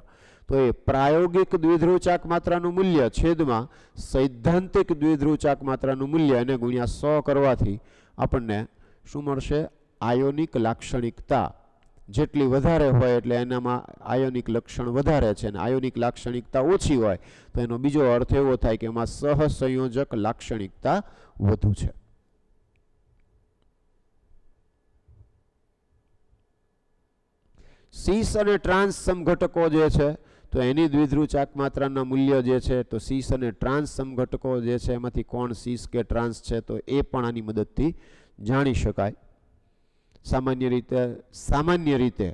તો એ પ્રાયોગિક દ્વિધ્રુવ ચાક માત્રાનું મૂલ્ય છેદમાં સૈદ્ધાંતિક દ્વિધ્રુવ ચાક માત્રાનું મૂલ્ય એને ગુણ્યા 100 કરવાથી આપણને શું મળશે? આયોનિક લાક્ષણિકતા. જેટલી વધારે હોય એટલે એનામાં આયોનિક લક્ષણ વધારે છે અને આયોનિક લાક્ષણિકતા ઓછી હોય તો એનો બીજો અર્થ એવો થાય કે એમાં સહસંયોજક લાક્ષણિકતા વધુ છે. સીસ અને ટ્રાન્સ સમઘટકો જે છે તો એની દ્વિધ્રુવ ચાક માત્રાના મૂલ્ય જે છે તો સીસ અને ટ્રાન્સ સમઘટકો જે છે એમાંથી કોણ સીસ કે ટ્રાન્સ છે તો એ પણ આની મદદથી જાણી શકાય. સામાન્ય રીતે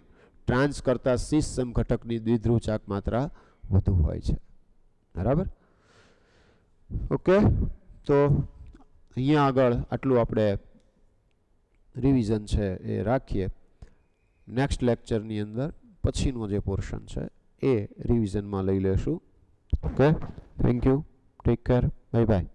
ટ્રાન્સ કરતા સીસ સમઘટકની દ્વિધ્રુવ ચાક માત્રા વધુ હોય છે. બરાબર? ઓકે, તો અહીંયા આગળ આટલું આપણે રિવિઝન છે એ રાખીએ. નેક્સ્ટ લેક્ચરની અંદર પછીનો જે પોર્શન છે એ રિવિઝનમાં લઈ લેશું. Okay, thank you, take care, bye bye.